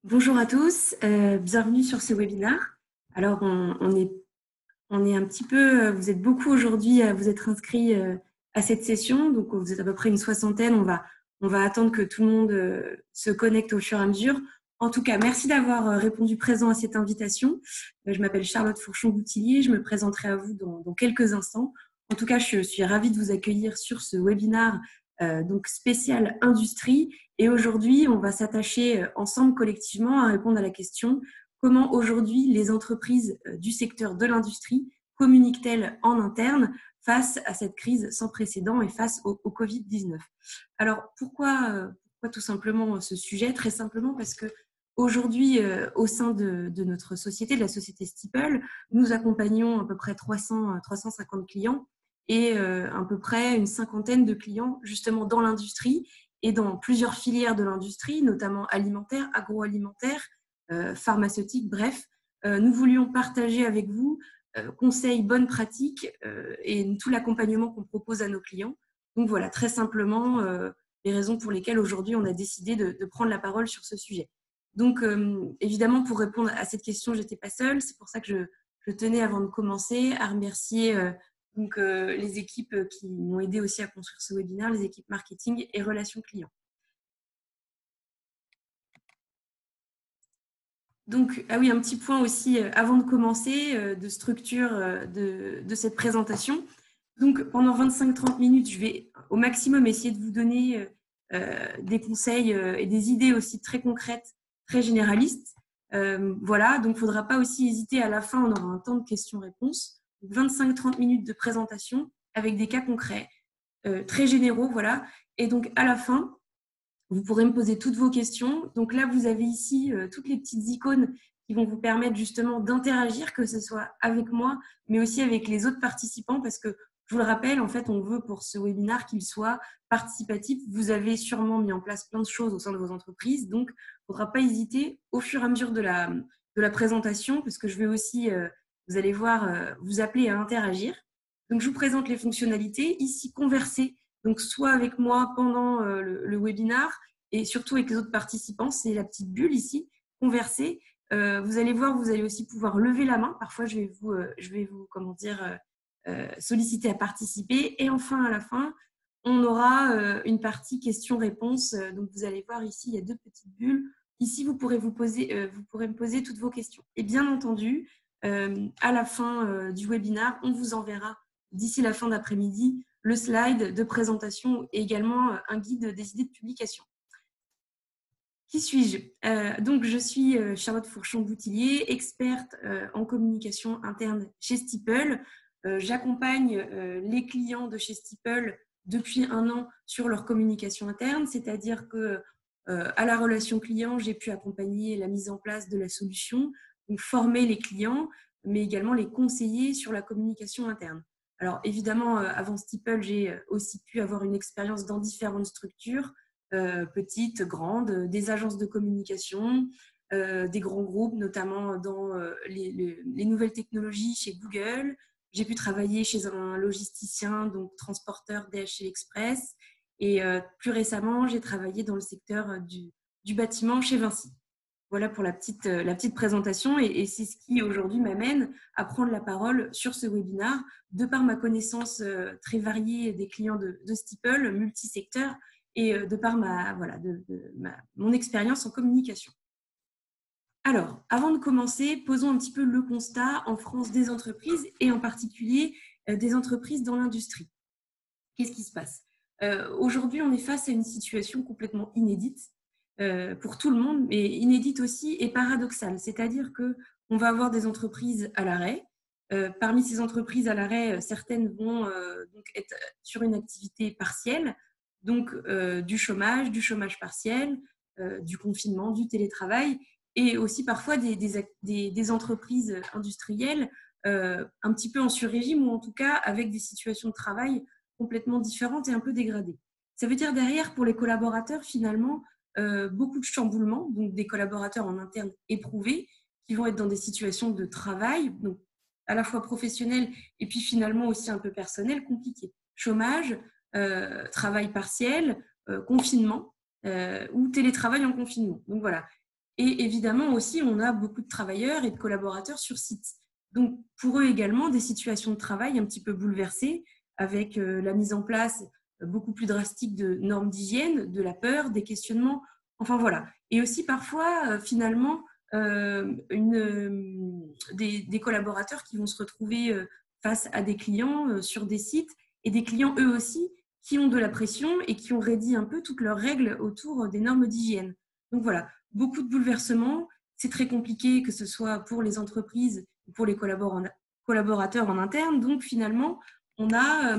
Bonjour à tous, bienvenue sur ce webinaire. Alors, on est un petit peu, vous êtes beaucoup aujourd'hui à vous être inscrits à cette session, donc vous êtes à peu près une soixantaine. On va attendre que tout le monde se connecte au fur et à mesure. En tout cas, merci d'avoir répondu présent à cette invitation. Je m'appelle Charlotte Fourchon-Boutillier, je me présenterai à vous dans quelques instants. En tout cas, je suis ravie de vous accueillir sur ce webinaire donc spécial industrie. Et aujourd'hui, on va s'attacher ensemble collectivement à répondre à la question: comment aujourd'hui les entreprises du secteur de l'industrie communiquent-elles en interne face à cette crise sans précédent et face au Covid-19? Alors, pourquoi tout simplement ce sujet? Très simplement parce que aujourd'hui, au sein de notre société, de la société Steeple, nous accompagnons à peu près 350 clients et à peu près une cinquantaine de clients justement dans l'industrie et dans plusieurs filières de l'industrie, notamment alimentaire, agroalimentaire, pharmaceutique, bref. Nous voulions partager avec vous conseils, bonnes pratiques et tout l'accompagnement qu'on propose à nos clients. Donc voilà, très simplement, les raisons pour lesquelles aujourd'hui on a décidé de prendre la parole sur ce sujet. Donc évidemment, pour répondre à cette question, je n'étais pas seule. C'est pour ça que je tenais, avant de commencer, à remercier les équipes qui m'ont aidé aussi à construire ce webinaire, les équipes marketing et relations clients. Donc, ah oui, un petit point aussi avant de commencer, de structure de cette présentation. Donc, pendant 25-30 minutes, je vais au maximum essayer de vous donner des conseils et des idées aussi très concrètes, très généralistes. Voilà, donc il ne faudra pas aussi hésiter. À la fin, on aura un temps de questions-réponses. 25-30 minutes de présentation avec des cas concrets, très généraux, voilà. Et donc, à la fin, vous pourrez me poser toutes vos questions. Donc là, vous avez ici toutes les petites icônes qui vont vous permettre justement d'interagir, que ce soit avec moi, mais aussi avec les autres participants, parce que je vous le rappelle, en fait, on veut pour ce webinaire qu'il soit participatif. Vous avez sûrement mis en place plein de choses au sein de vos entreprises, donc il ne faudra pas hésiter au fur et à mesure de la présentation, parce que je vais aussi, vous allez voir, vous appeler à interagir. Donc, je vous présente les fonctionnalités. Ici, converser, donc soit avec moi pendant le webinaire, et surtout avec les autres participants, c'est la petite bulle ici, converser. Vous allez voir, vous allez aussi pouvoir lever la main. Parfois, je vais vous comment dire, solliciter à participer. Et enfin, à la fin, on aura une partie questions-réponses. Donc, vous allez voir ici, il y a deux petites bulles. Ici, vous pourrez me poser toutes vos questions. Et bien entendu, à la fin du webinaire, on vous enverra d'ici la fin d'après-midi le slide de présentation et également un guide des idées de publication. Qui suis-je? Donc, je suis Charlotte Fourchon-Boutillier, experte en communication interne chez Steeple. J'accompagne les clients de chez Steeple depuis 1 an sur leur communication interne, c'est-à-dire que à la relation client, j'ai pu accompagner la mise en place de la solution, donc former les clients, mais également les conseiller sur la communication interne. Alors évidemment, avant Steeple, j'ai aussi pu avoir une expérience dans différentes structures, petites, grandes, des agences de communication, des grands groupes, notamment dans les nouvelles technologies chez Google. J'ai pu travailler chez un logisticien, donc transporteur DHL Express. Et plus récemment, j'ai travaillé dans le secteur du bâtiment chez Vinci. Voilà pour la petite présentation, et c'est ce qui aujourd'hui m'amène à prendre la parole sur ce webinaire, de par ma connaissance très variée des clients de Steeple, multisecteur, et de par mon expérience en communication. Alors, avant de commencer, posons un petit peu le constat en France des entreprises, et en particulier des entreprises dans l'industrie. Qu'est-ce qui se passe? Aujourd'hui, on est face à une situation complètement inédite pour tout le monde, mais inédite aussi et paradoxale. C'est-à-dire qu'on va avoir des entreprises à l'arrêt. Parmi ces entreprises à l'arrêt, certaines vont donc être sur une activité partielle, donc du chômage partiel, du confinement, du télétravail, et aussi parfois des entreprises industrielles un petit peu en sur-régime, ou en tout cas avec des situations de travail complètement différentes et un peu dégradées. Ça veut dire derrière, pour les collaborateurs, finalement, beaucoup de chamboulements, donc des collaborateurs en interne éprouvés qui vont être dans des situations de travail, donc à la fois professionnelles et puis finalement aussi un peu personnelles, compliquées. Chômage, travail partiel, confinement. ou télétravail en confinement. Donc voilà. Et évidemment aussi, on a beaucoup de travailleurs et de collaborateurs sur site. Donc pour eux également, des situations de travail un petit peu bouleversées, avec la mise en place beaucoup plus drastique de normes d'hygiène, de la peur, des questionnements, enfin voilà. Et aussi parfois, finalement, des collaborateurs qui vont se retrouver face à des clients sur des sites, et des clients eux aussi qui ont de la pression et qui ont rédigé un peu toutes leurs règles autour des normes d'hygiène. Donc voilà, beaucoup de bouleversements. C'est très compliqué, que ce soit pour les entreprises ou pour les collaborateurs en interne. Donc finalement, on a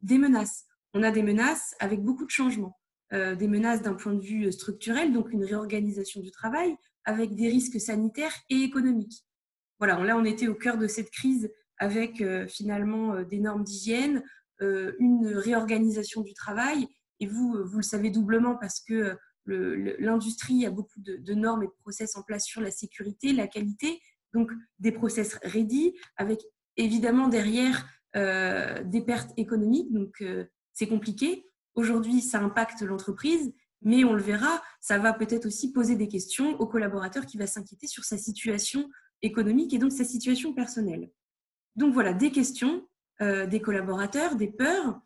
des menaces. On a des menaces avec beaucoup de changements. Des menaces d'un point de vue structurel, donc une réorganisation du travail, avec des risques sanitaires et économiques. Voilà, là, on était au cœur de cette crise avec finalement des normes d'hygiène, une réorganisation du travail. Et vous le savez doublement parce que l'industrie a beaucoup de normes et de process en place sur la sécurité, la qualité, donc des process ready, avec évidemment derrière des pertes économiques. Donc, c'est compliqué. Aujourd'hui, ça impacte l'entreprise, mais on le verra, ça va peut-être aussi poser des questions au collaborateur qui va s'inquiéter sur sa situation économique et donc sa situation personnelle. Donc voilà, des questions des collaborateurs, des peurs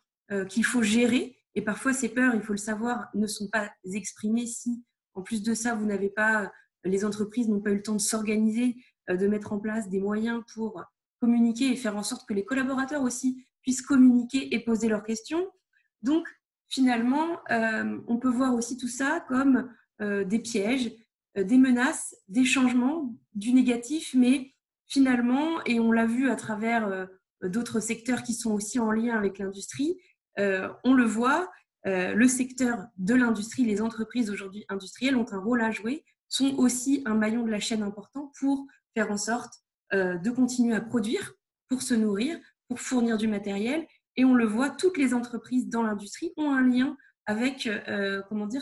qu'il faut gérer. Et parfois, ces peurs, il faut le savoir, ne sont pas exprimées si, en plus de ça, vous n'avez pas, les entreprises n'ont pas eu le temps de s'organiser, de mettre en place des moyens pour communiquer et faire en sorte que les collaborateurs aussi puissent communiquer et poser leurs questions. Donc, finalement, on peut voir aussi tout ça comme des pièges, des menaces, des changements, du négatif, mais finalement, et on l'a vu à travers d'autres secteurs qui sont aussi en lien avec l'industrie, on le voit, le secteur de l'industrie, les entreprises aujourd'hui industrielles ont un rôle à jouer, sont aussi un maillon de la chaîne important pour faire en sorte de continuer à produire, pour se nourrir, pour fournir du matériel. Et on le voit, toutes les entreprises dans l'industrie ont un lien avec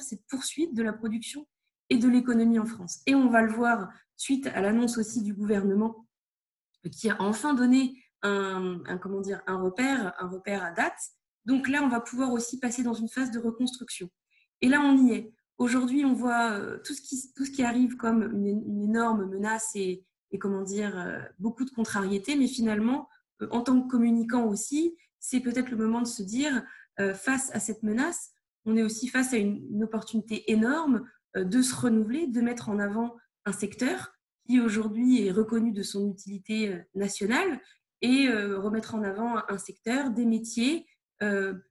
cette poursuite de la production et de l'économie en France. Et on va le voir suite à l'annonce aussi du gouvernement qui a enfin donné un repère à date. Donc là, on va pouvoir aussi passer dans une phase de reconstruction. Et là, on y est. Aujourd'hui, on voit tout ce qui arrive comme une énorme menace et beaucoup de contrariétés, mais finalement, en tant que communicant aussi, c'est peut-être le moment de se dire, face à cette menace, on est aussi face à une opportunité énorme de se renouveler, de mettre en avant un secteur qui aujourd'hui est reconnu de son utilité nationale, et remettre en avant un secteur, des métiers,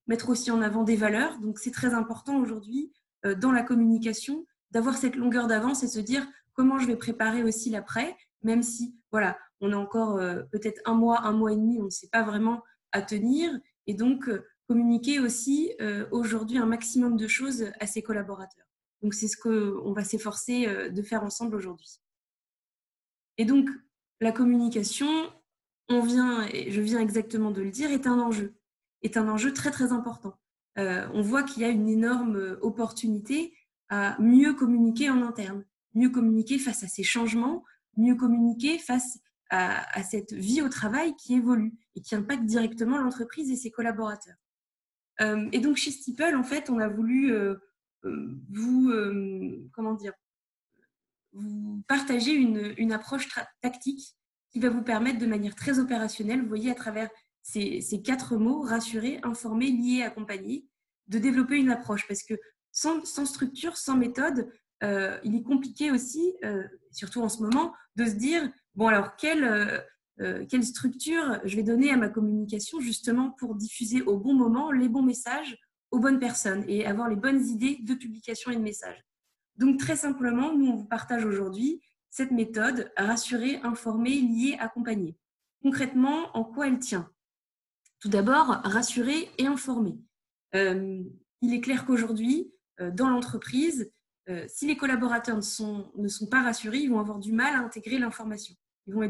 mettre aussi en avant des valeurs. Donc c'est très important aujourd'hui dans la communication d'avoir cette longueur d'avance et se dire comment je vais préparer aussi l'après, même si voilà, on a encore peut-être un mois et demi, on ne sait pas vraiment à tenir, et donc communiquer aussi aujourd'hui un maximum de choses à ses collaborateurs. Donc c'est ce qu'on va s'efforcer de faire ensemble aujourd'hui. Et donc, la communication, je viens exactement de le dire, est un enjeu très très important. On voit qu'il y a une énorme opportunité à mieux communiquer en interne, mieux communiquer face à ces changements, mieux communiquer face à cette vie au travail qui évolue et qui impacte directement l'entreprise et ses collaborateurs. Et donc, chez Steeple, en fait, on a voulu vous partagez une approche tactique qui va vous permettre de manière très opérationnelle, vous voyez à travers ces 4 mots, rassurer, informer, lier, accompagner, de développer une approche. Parce que sans structure, sans méthode, il est compliqué aussi, surtout en ce moment, de se dire, bon alors quelle structure je vais donner à ma communication justement pour diffuser au bon moment les bons messages aux bonnes personnes et avoir les bonnes idées de publication et de messages. Donc, très simplement, nous, on vous partage aujourd'hui cette méthode, rassurer, informer, lier, accompagner. Concrètement, en quoi elle tient? Tout d'abord, rassurer et informer. Il est clair qu'aujourd'hui, dans l'entreprise, si les collaborateurs ne sont pas rassurés, ils vont avoir du mal à intégrer l'information. Vous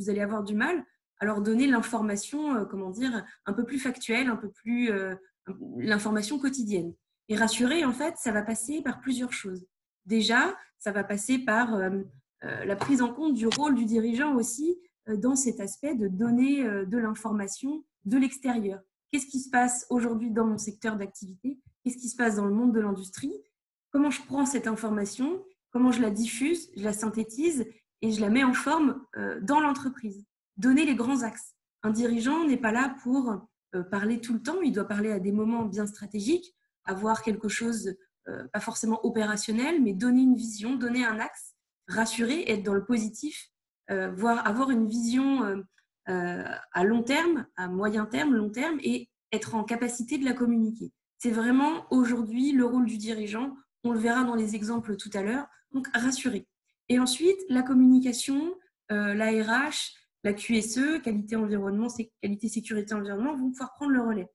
allez avoir du mal à leur donner l'information, un peu plus factuelle, un peu plus l'information quotidienne. Et rassurer, en fait, ça va passer par plusieurs choses. Déjà, ça va passer par la prise en compte du rôle du dirigeant aussi dans cet aspect de donner de l'information de l'extérieur. Qu'est-ce qui se passe aujourd'hui dans mon secteur d'activité? qu'est-ce qui se passe dans le monde de l'industrie, comment je prends cette information, comment je la diffuse, je la synthétise et je la mets en forme dans l'entreprise. Donner les grands axes. Un dirigeant n'est pas là pour parler tout le temps, il doit parler à des moments bien stratégiques, avoir quelque chose, pas forcément opérationnel, mais donner une vision, donner un axe, rassurer, être dans le positif, avoir une vision à long terme, à moyen terme, long terme, et être en capacité de la communiquer. C'est vraiment aujourd'hui le rôle du dirigeant. On le verra dans les exemples tout à l'heure. Donc, rassurer. Et ensuite, la communication, la RH, la QSE, qualité environnement, qualité sécurité environnement, vont pouvoir prendre le relais.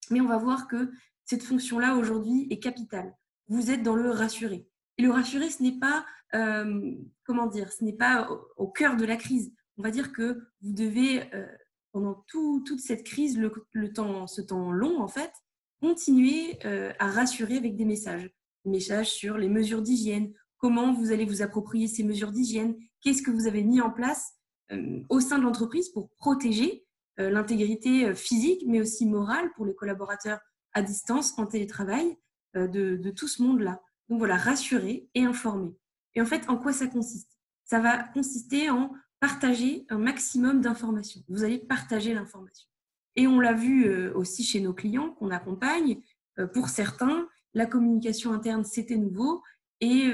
Mais on va voir que cette fonction-là, aujourd'hui, est capitale. Vous êtes dans le rassurer. Et le rassurer, ce n'est pas, ce n'est pas au cœur de la crise. On va dire que vous devez, pendant toute cette crise, ce temps long, en fait, continuer à rassurer avec des messages. Des messages sur les mesures d'hygiène, comment vous allez vous approprier ces mesures d'hygiène, qu'est-ce que vous avez mis en place au sein de l'entreprise pour protéger l'intégrité physique, mais aussi morale pour les collaborateurs à distance, en télétravail, de tout ce monde-là. Donc voilà, rassurer et informer. Et en fait, en quoi ça consiste? Ça va consister en partager un maximum d'informations. Vous allez partager l'information. Et on l'a vu aussi chez nos clients qu'on accompagne. Pour certains, la communication interne, c'était nouveau. Et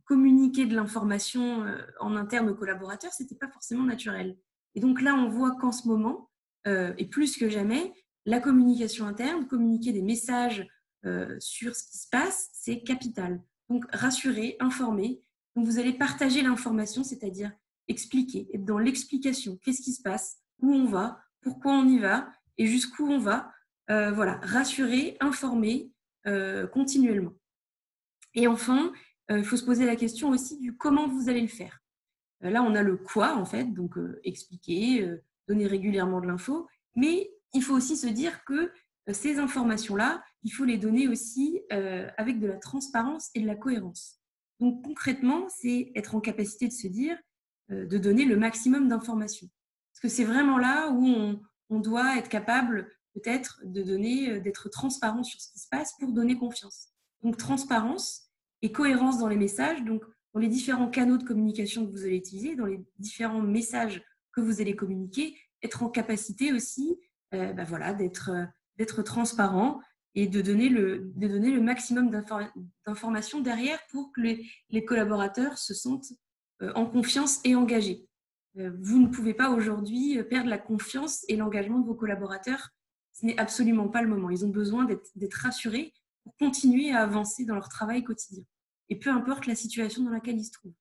communiquer de l'information en interne aux collaborateurs, ce n'était pas forcément naturel. Et donc là, on voit qu'en ce moment, et plus que jamais, la communication interne, communiquer des messages sur ce qui se passe, c'est capital. Donc rassurer, informer. Donc vous allez partager l'information, c'est-à-dire expliquer, être dans l'explication. Qu'est-ce qui se passe, où on va, pourquoi on y va et jusqu'où on va. Voilà, rassurer, informer continuellement. Et enfin, il faut se poser la question aussi du comment vous allez le faire. Là, on a le quoi, en fait, donc expliquer, donner régulièrement de l'info, mais il faut aussi se dire que ces informations-là, il faut les donner aussi avec de la transparence et de la cohérence. Donc concrètement, c'est être en capacité de se dire, de donner le maximum d'informations. Parce que c'est vraiment là où on doit être capable peut-être de donner, d'être transparent sur ce qui se passe pour donner confiance. Donc transparence et cohérence dans les messages, donc dans les différents canaux de communication que vous allez utiliser, dans les différents messages que vous allez communiquer, être en capacité aussi voilà, d'être transparent et de donner le maximum d'informations derrière pour que les collaborateurs se sentent en confiance et engagés. Vous ne pouvez pas aujourd'hui perdre la confiance et l'engagement de vos collaborateurs. Ce n'est absolument pas le moment. Ils ont besoin d'être rassurés pour continuer à avancer dans leur travail quotidien. Et peu importe la situation dans laquelle ils se trouvent.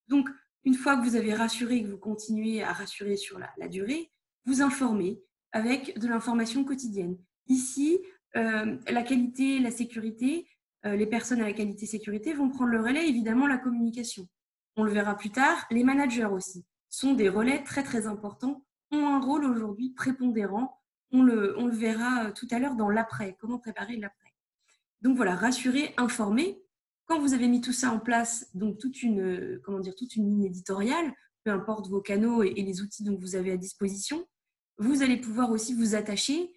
Donc, une fois que vous avez rassuré et que vous continuez à rassurer sur la durée, vous informez avec de l'information quotidienne. Ici, la qualité, la sécurité, les personnes à la qualité-sécurité vont prendre le relais, évidemment, la communication. On le verra plus tard, les managers aussi sont des relais très, très importants, ont un rôle aujourd'hui prépondérant. On le verra tout à l'heure dans l'après, comment préparer l'après. Donc voilà, rassurer, informer. Quand vous avez mis tout ça en place, donc toute une ligne éditoriale, peu importe vos canaux et les outils dont vous avez à disposition, vous allez pouvoir aussi vous attacher,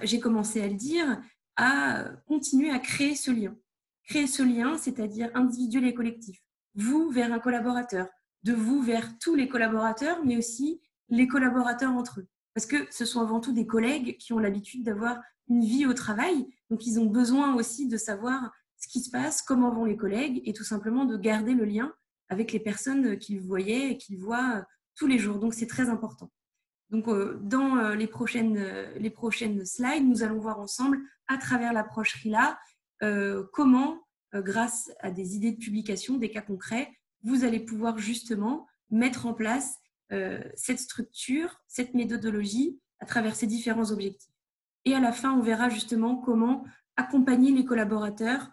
j'ai commencé à le dire, à continuer à créer ce lien. Créer ce lien, c'est-à-dire individuel et collectif. Vous vers un collaborateur, de vous vers tous les collaborateurs, mais aussi les collaborateurs entre eux. Parce que ce sont avant tout des collègues qui ont l'habitude d'avoir une vie au travail, donc ils ont besoin aussi de savoir ce qui se passe, comment vont les collègues, et tout simplement de garder le lien avec les personnes qu'ils voyaient et qu'ils voient tous les jours. Donc c'est très important. Donc dans les prochaines slides, nous allons voir ensemble, à travers l'approche RILA, comment, grâce à des idées de publication, des cas concrets, vous allez pouvoir justement mettre en place cette structure, cette méthodologie à travers ces différents objectifs. Et à la fin, on verra justement comment accompagner les collaborateurs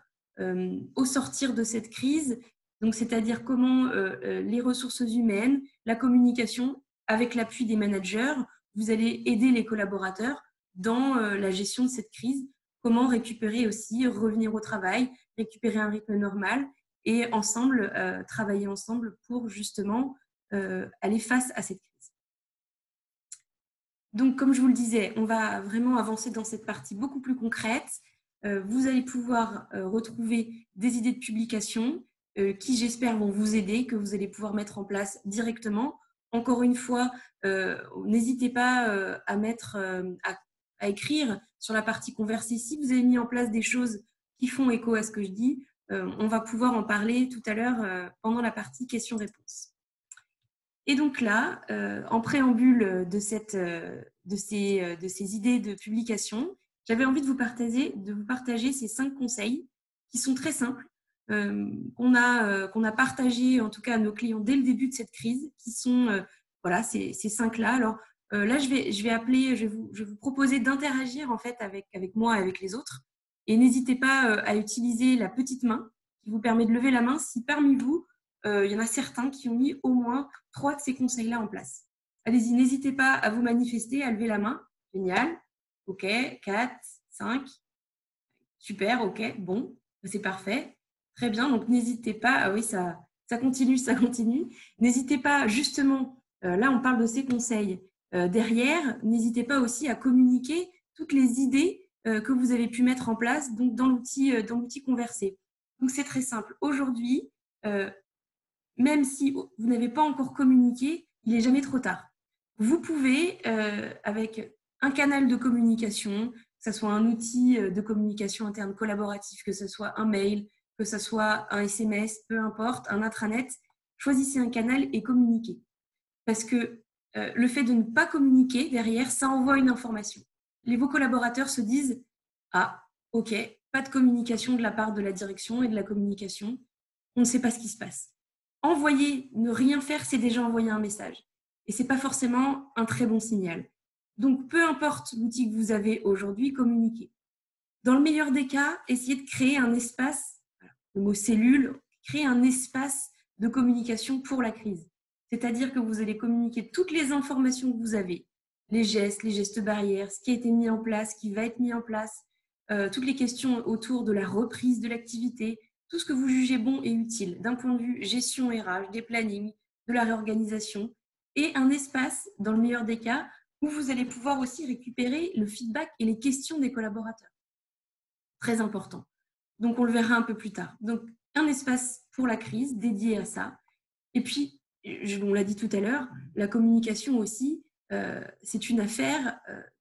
au sortir de cette crise, donc c'est-à-dire comment les ressources humaines, la communication, avec l'appui des managers, vous allez aider les collaborateurs dans la gestion de cette crise, comment récupérer aussi, revenir au travail, récupérer un rythme normal et ensemble, travailler ensemble pour justement aller face à cette crise. Donc, comme je vous le disais, on va vraiment avancer dans cette partie beaucoup plus concrète. vous allez pouvoir retrouver des idées de publication qui, j'espère, vont vous aider, que vous allez pouvoir mettre en place directement. Encore une fois, n'hésitez pas à écrire sur la partie conversée. Si vous avez mis en place des choses qui font écho à ce que je dis, on va pouvoir en parler tout à l'heure pendant la partie questions-réponses. Et donc là, en préambule de ces idées de publication, j'avais envie de vous partager ces 5 conseils qui sont très simples, qu'on a partagés en tout cas à nos clients dès le début de cette crise, qui sont voilà, ces 5-là. Alors là, je vais vous proposer d'interagir en fait avec moi et avec les autres. Et n'hésitez pas à utiliser la petite main qui vous permet de lever la main si parmi vous, il y en a certains qui ont mis au moins 3 de ces conseils-là en place. Allez-y, n'hésitez pas à vous manifester, à lever la main. Génial. OK, 4, 5. Super, OK, bon, c'est parfait. Très bien, donc n'hésitez pas. Ah oui, ça continue, ça continue. N'hésitez pas, justement, là on parle de ces conseils. Derrière, n'hésitez pas aussi à communiquer toutes les idées que vous avez pu mettre en place donc dans l'outil Converser. Donc c'est très simple. Aujourd'hui, même si vous n'avez pas encore communiqué, il n'est jamais trop tard. Vous pouvez, avec un canal de communication, que ce soit un outil de communication interne collaboratif, que ce soit un mail, que ce soit un SMS, peu importe, un intranet, choisissez un canal et communiquez. Parce que le fait de ne pas communiquer, derrière, ça envoie une information. Vos collaborateurs se disent « Ah, ok, pas de communication de la part de la direction et de la communication, on ne sait pas ce qui se passe. » Envoyer, ne rien faire, c'est déjà envoyer un message. Et ce n'est pas forcément un très bon signal. Donc, peu importe l'outil que vous avez aujourd'hui, communiquez. Dans le meilleur des cas, essayez de créer un espace, le mot cellule, créer un espace de communication pour la crise. C'est-à-dire que vous allez communiquer toutes les informations que vous avez, les gestes barrières, ce qui a été mis en place, ce qui va être mis en place, toutes les questions autour de la reprise de l'activité, tout ce que vous jugez bon et utile d'un point de vue gestion RH, des plannings, de la réorganisation, et un espace, dans le meilleur des cas, où vous allez pouvoir aussi récupérer le feedback et les questions des collaborateurs. Très important. Donc, on le verra un peu plus tard. Donc, un espace pour la crise dédié à ça. Et puis, on l'a dit tout à l'heure, la communication aussi, c'est une affaire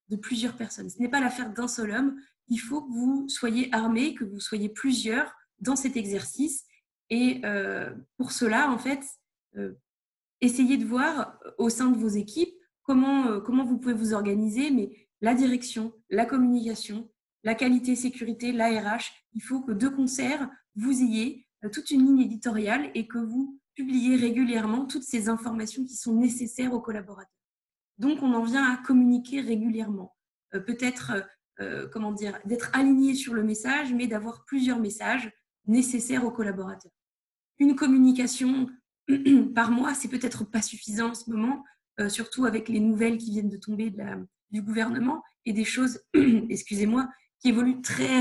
de plusieurs personnes. Ce n'est pas l'affaire d'un seul homme. Il faut que vous soyez armés, que vous soyez plusieurs dans cet exercice. Et pour cela, en fait, essayez de voir au sein de vos équipes comment vous pouvez vous organiser, mais la direction, la communication, la qualité, sécurité, l'ARH, il faut que de concert, vous ayez toute une ligne éditoriale et que vous publiez régulièrement toutes ces informations qui sont nécessaires aux collaborateurs. Donc, on en vient à communiquer régulièrement. Peut-être, d'être aligné sur le message, mais d'avoir plusieurs messages nécessaires aux collaborateurs. Une communication par mois, c'est peut-être pas suffisant en ce moment, surtout avec les nouvelles qui viennent de tomber du gouvernement et des choses, excusez-moi, qui évoluent très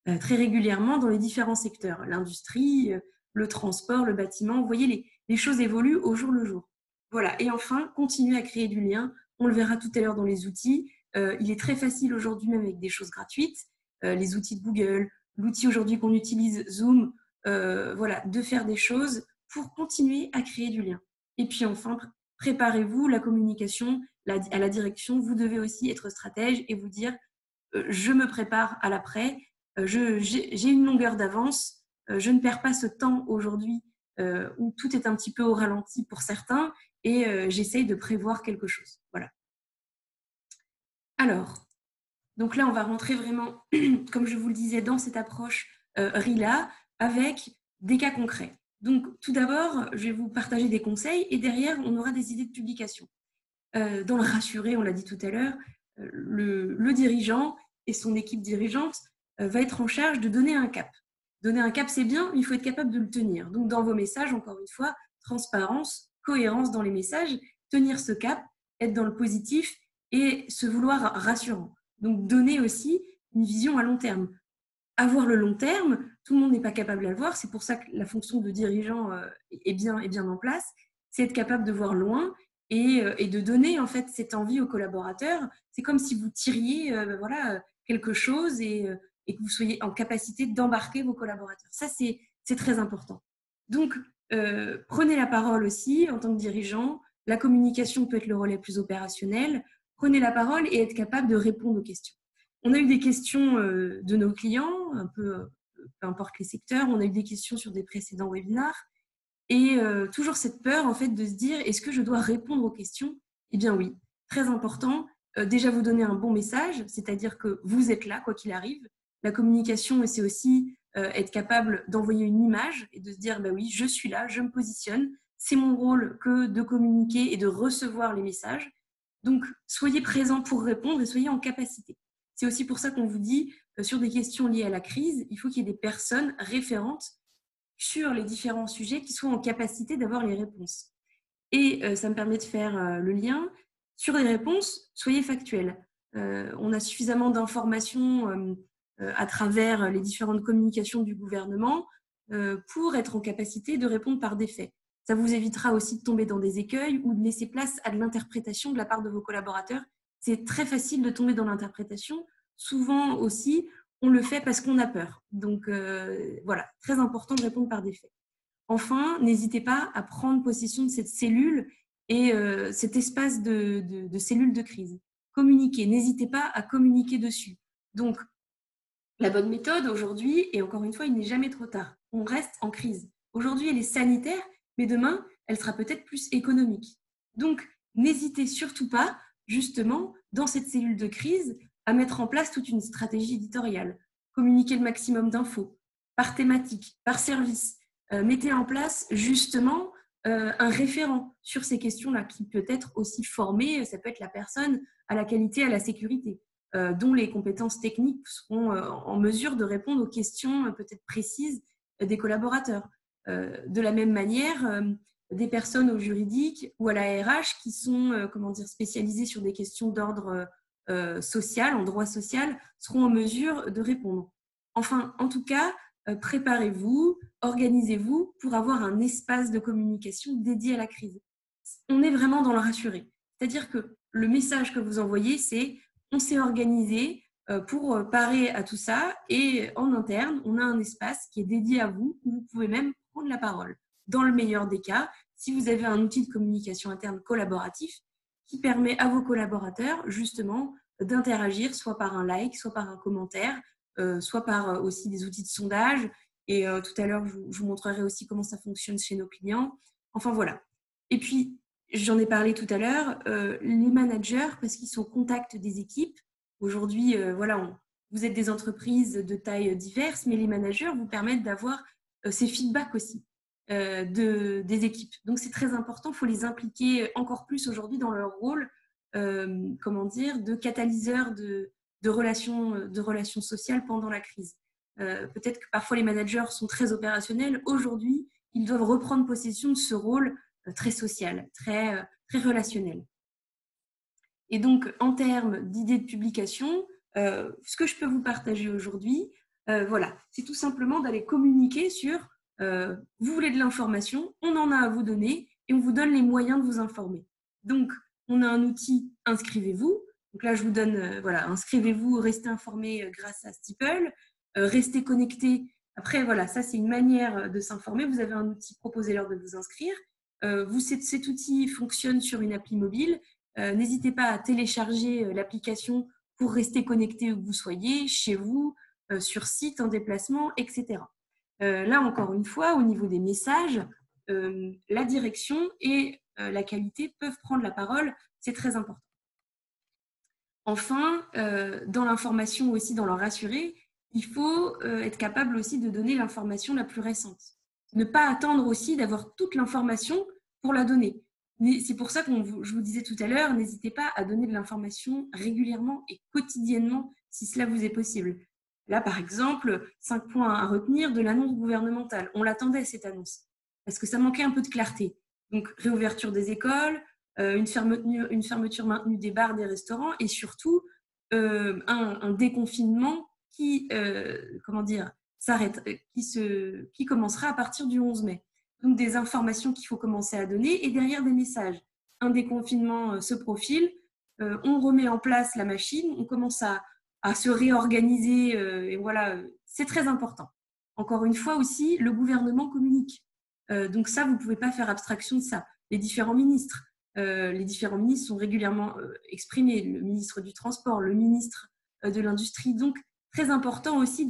régulièrement dans les différents secteurs. L'industrie, le transport, le bâtiment, vous voyez, les choses évoluent au jour le jour. Voilà. Et enfin, continuer à créer du lien. On le verra tout à l'heure dans les outils. Il est très facile aujourd'hui, même avec des choses gratuites, les outils de Google, l'outil aujourd'hui qu'on utilise, Zoom, voilà, de faire des choses pour continuer à créer du lien. Et puis enfin, préparez-vous, la communication à la direction, vous devez aussi être stratège et vous dire je me prépare à l'après, j'ai une longueur d'avance, je ne perds pas ce temps aujourd'hui où tout est un petit peu au ralenti pour certains et j'essaye de prévoir quelque chose. Voilà. Alors, donc là, on va rentrer vraiment, comme je vous le disais, dans cette approche RILA avec des cas concrets. Donc, tout d'abord, je vais vous partager des conseils et derrière, on aura des idées de publication. Dans le rassuré, on l'a dit tout à l'heure, le dirigeant et son équipe dirigeante va être en charge de donner un cap. Donner un cap, c'est bien, mais il faut être capable de le tenir. Donc, dans vos messages, encore une fois, transparence, cohérence dans les messages, tenir ce cap, être dans le positif et se vouloir rassurant. Donc, donner aussi une vision à long terme. Avoir le long terme, tout le monde n'est pas capable de le voir. C'est pour ça que la fonction de dirigeant est bien en place. C'est être capable de voir loin et de donner en fait cette envie aux collaborateurs. C'est comme si vous tiriez quelque chose et que vous soyez en capacité d'embarquer vos collaborateurs. Ça, c'est très important. Donc, prenez la parole aussi en tant que dirigeant. La communication peut être le relais plus opérationnel. Prenez la parole et être capable de répondre aux questions. On a eu des questions de nos clients, un peu, peu importe les secteurs. On a eu des questions sur des précédents webinars. Et toujours cette peur, en fait, de se dire, est-ce que je dois répondre aux questions? Eh bien oui, très important. Déjà, vous donner un bon message, c'est-à-dire que vous êtes là, quoi qu'il arrive. La communication, c'est aussi être capable d'envoyer une image et de se dire, bah oui, je suis là, je me positionne. C'est mon rôle que de communiquer et de recevoir les messages. Donc, soyez présents pour répondre et soyez en capacité. C'est aussi pour ça qu'on vous dit, sur des questions liées à la crise, il faut qu'il y ait des personnes référentes sur les différents sujets qui soient en capacité d'avoir les réponses. Et ça me permet de faire le lien. Sur les réponses, soyez factuels. On a suffisamment d'informations à travers les différentes communications du gouvernement pour être en capacité de répondre par des faits. Ça vous évitera aussi de tomber dans des écueils ou de laisser place à de l'interprétation de la part de vos collaborateurs. C'est très facile de tomber dans l'interprétation. Souvent aussi, on le fait parce qu'on a peur. Donc voilà, très important de répondre par des faits. Enfin, n'hésitez pas à prendre possession de cette cellule et cet espace de cellule de crise. Communiquez, n'hésitez pas à communiquer dessus. Donc, la bonne méthode aujourd'hui, et encore une fois, il n'est jamais trop tard, on reste en crise. Aujourd'hui, elle est sanitaire, mais demain, elle sera peut-être plus économique. Donc, n'hésitez surtout pas, justement, dans cette cellule de crise, à mettre en place toute une stratégie éditoriale. Communiquer le maximum d'infos, par thématique, par service. Mettez en place, justement, un référent sur ces questions-là, qui peut être aussi formé, ça peut être la personne à la qualité, à la sécurité, dont les compétences techniques seront en mesure de répondre aux questions peut-être précises des collaborateurs. De la même manière, des personnes au juridique ou à la RH qui sont spécialisées sur des questions d'ordre social, en droit social, seront en mesure de répondre. Enfin, en tout cas, préparez-vous, organisez-vous pour avoir un espace de communication dédié à la crise. On est vraiment dans le rassuré. C'est-à-dire que le message que vous envoyez, c'est on s'est organisé pour parer à tout ça et en interne, on a un espace qui est dédié à vous où vous pouvez même prendre la parole. Dans le meilleur des cas, si vous avez un outil de communication interne collaboratif qui permet à vos collaborateurs justement d'interagir soit par un like, soit par un commentaire, soit par aussi des outils de sondage. Et tout à l'heure, je vous montrerai aussi comment ça fonctionne chez nos clients. Enfin, voilà. Et puis, j'en ai parlé tout à l'heure, les managers, parce qu'ils sont au contact des équipes. Aujourd'hui, voilà, vous êtes des entreprises de tailles diverses, mais les managers vous permettent d'avoir ces feedbacks aussi des équipes. Donc, c'est très important, il faut les impliquer encore plus aujourd'hui dans leur rôle, de catalyseur de relations sociales pendant la crise. Peut-être que parfois les managers sont très opérationnels. Aujourd'hui, ils doivent reprendre possession de ce rôle très social, très relationnel. Et donc, en termes d'idées de publication, ce que je peux vous partager aujourd'hui, voilà, c'est tout simplement d'aller communiquer sur vous voulez de l'information, on en a à vous donner et on vous donne les moyens de vous informer. Donc, on a un outil « Inscrivez-vous ». Donc là, je vous donne, voilà, inscrivez-vous, restez informé grâce à Steeple, restez connecté. Après, voilà, ça, c'est une manière de s'informer. Vous avez un outil, proposez-leur de vous inscrire. Cet outil fonctionne sur une appli mobile. N'hésitez pas à télécharger l'application pour rester connecté où vous soyez, chez vous, sur site, en déplacement, etc. Là, encore une fois, au niveau des messages, la direction et la qualité peuvent prendre la parole. C'est très important. Enfin, dans l'information aussi, dans le rassurer, il faut être capable aussi de donner l'information la plus récente. Ne pas attendre aussi d'avoir toute l'information pour la donner. C'est pour ça que je vous disais tout à l'heure, n'hésitez pas à donner de l'information régulièrement et quotidiennement si cela vous est possible. Là, par exemple, 5 points à retenir de l'annonce gouvernementale. On l'attendait, cette annonce, parce que ça manquait un peu de clarté. Donc, réouverture des écoles, une fermeture maintenue des bars, des restaurants et surtout un déconfinement qui s'arrête, qui commencera à partir du 11 mai. Donc, des informations qu'il faut commencer à donner et derrière des messages. Un déconfinement se profile, on remet en place la machine, on commence à à se réorganiser. Et voilà, c'est très important. Encore une fois aussi, le gouvernement communique. Donc ça, vous ne pouvez pas faire abstraction de ça. Les différents ministres sont régulièrement exprimés. Le ministre du Transport, le ministre de l'Industrie. Donc, très important aussi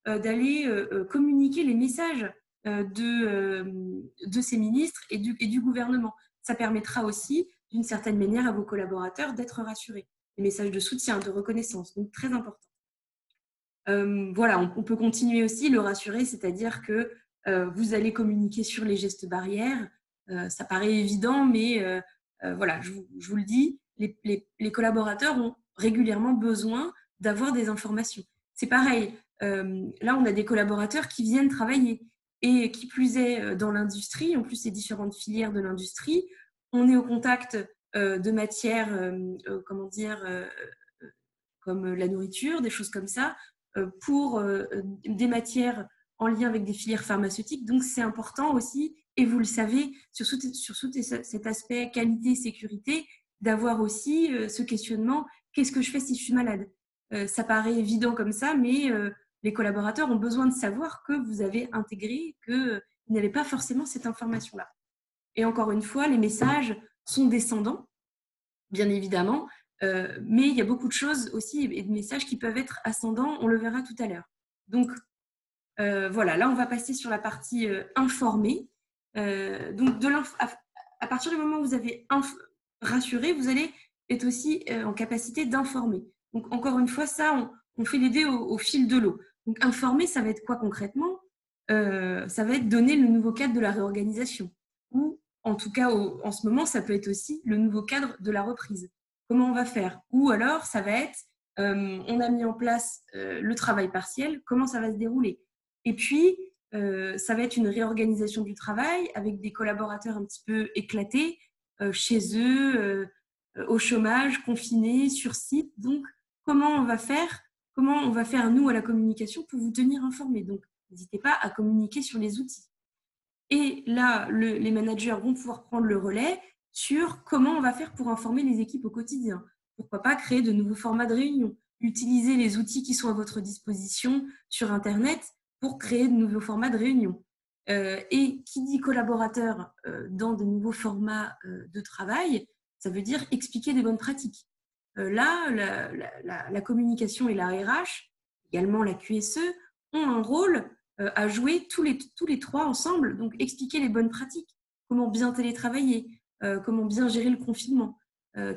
d'aller communiquer les messages de ces ministres et du gouvernement. Ça permettra aussi, d'une certaine manière, à vos collaborateurs d'être rassurés. Des messages de soutien, de reconnaissance, donc très important. Voilà, on peut continuer aussi, le rassurer, c'est-à-dire que vous allez communiquer sur les gestes barrières. Ça paraît évident, mais voilà, je vous le dis, les collaborateurs ont régulièrement besoin d'avoir des informations. C'est pareil, là, on a des collaborateurs qui viennent travailler et qui plus est dans l'industrie, en plus, ces différentes filières de l'industrie, on est au contact de matières, comment dire, comme la nourriture, des choses comme ça, pour des matières en lien avec des filières pharmaceutiques. Donc, c'est important aussi, et vous le savez, sur cet aspect qualité, sécurité, d'avoir aussi ce questionnement, qu'est-ce que je fais si je suis malade? Ça paraît évident comme ça, mais les collaborateurs ont besoin de savoir que vous avez intégré, qu'ils n'avaient pas forcément cette information-là. Et encore une fois, les messages sont descendants, bien évidemment, mais il y a beaucoup de choses aussi et de messages qui peuvent être ascendants, on le verra tout à l'heure. Donc, voilà, là, on va passer sur la partie informée. Donc, à partir du moment où vous avez rassuré, vous allez être aussi en capacité d'informer. Donc, encore une fois, ça, on fait l'aider au fil de l'eau. Donc, informer, ça va être quoi concrètement? Ça va être donner le nouveau cadre de la réorganisation. Ou, en tout cas, en ce moment, ça peut être aussi le nouveau cadre de la reprise. Comment on va faire? Ou alors, ça va être, on a mis en place le travail partiel, comment ça va se dérouler? Et puis, ça va être une réorganisation du travail avec des collaborateurs un petit peu éclatés chez eux, au chômage, confinés, sur site. Donc, comment on va faire, nous, à la communication, pour vous tenir informés? Donc, n'hésitez pas à communiquer sur les outils. Et là, les managers vont pouvoir prendre le relais sur comment on va faire pour informer les équipes au quotidien. Pourquoi pas créer de nouveaux formats de réunion, utiliser les outils qui sont à votre disposition sur Internet pour créer de nouveaux formats de réunion. Et qui dit collaborateur dans de nouveaux formats de travail, ça veut dire expliquer des bonnes pratiques. Là, la communication et la RH, également la QSE, ont un rôle à jouer tous les trois ensemble, donc expliquer les bonnes pratiques, comment bien télétravailler, comment bien gérer le confinement,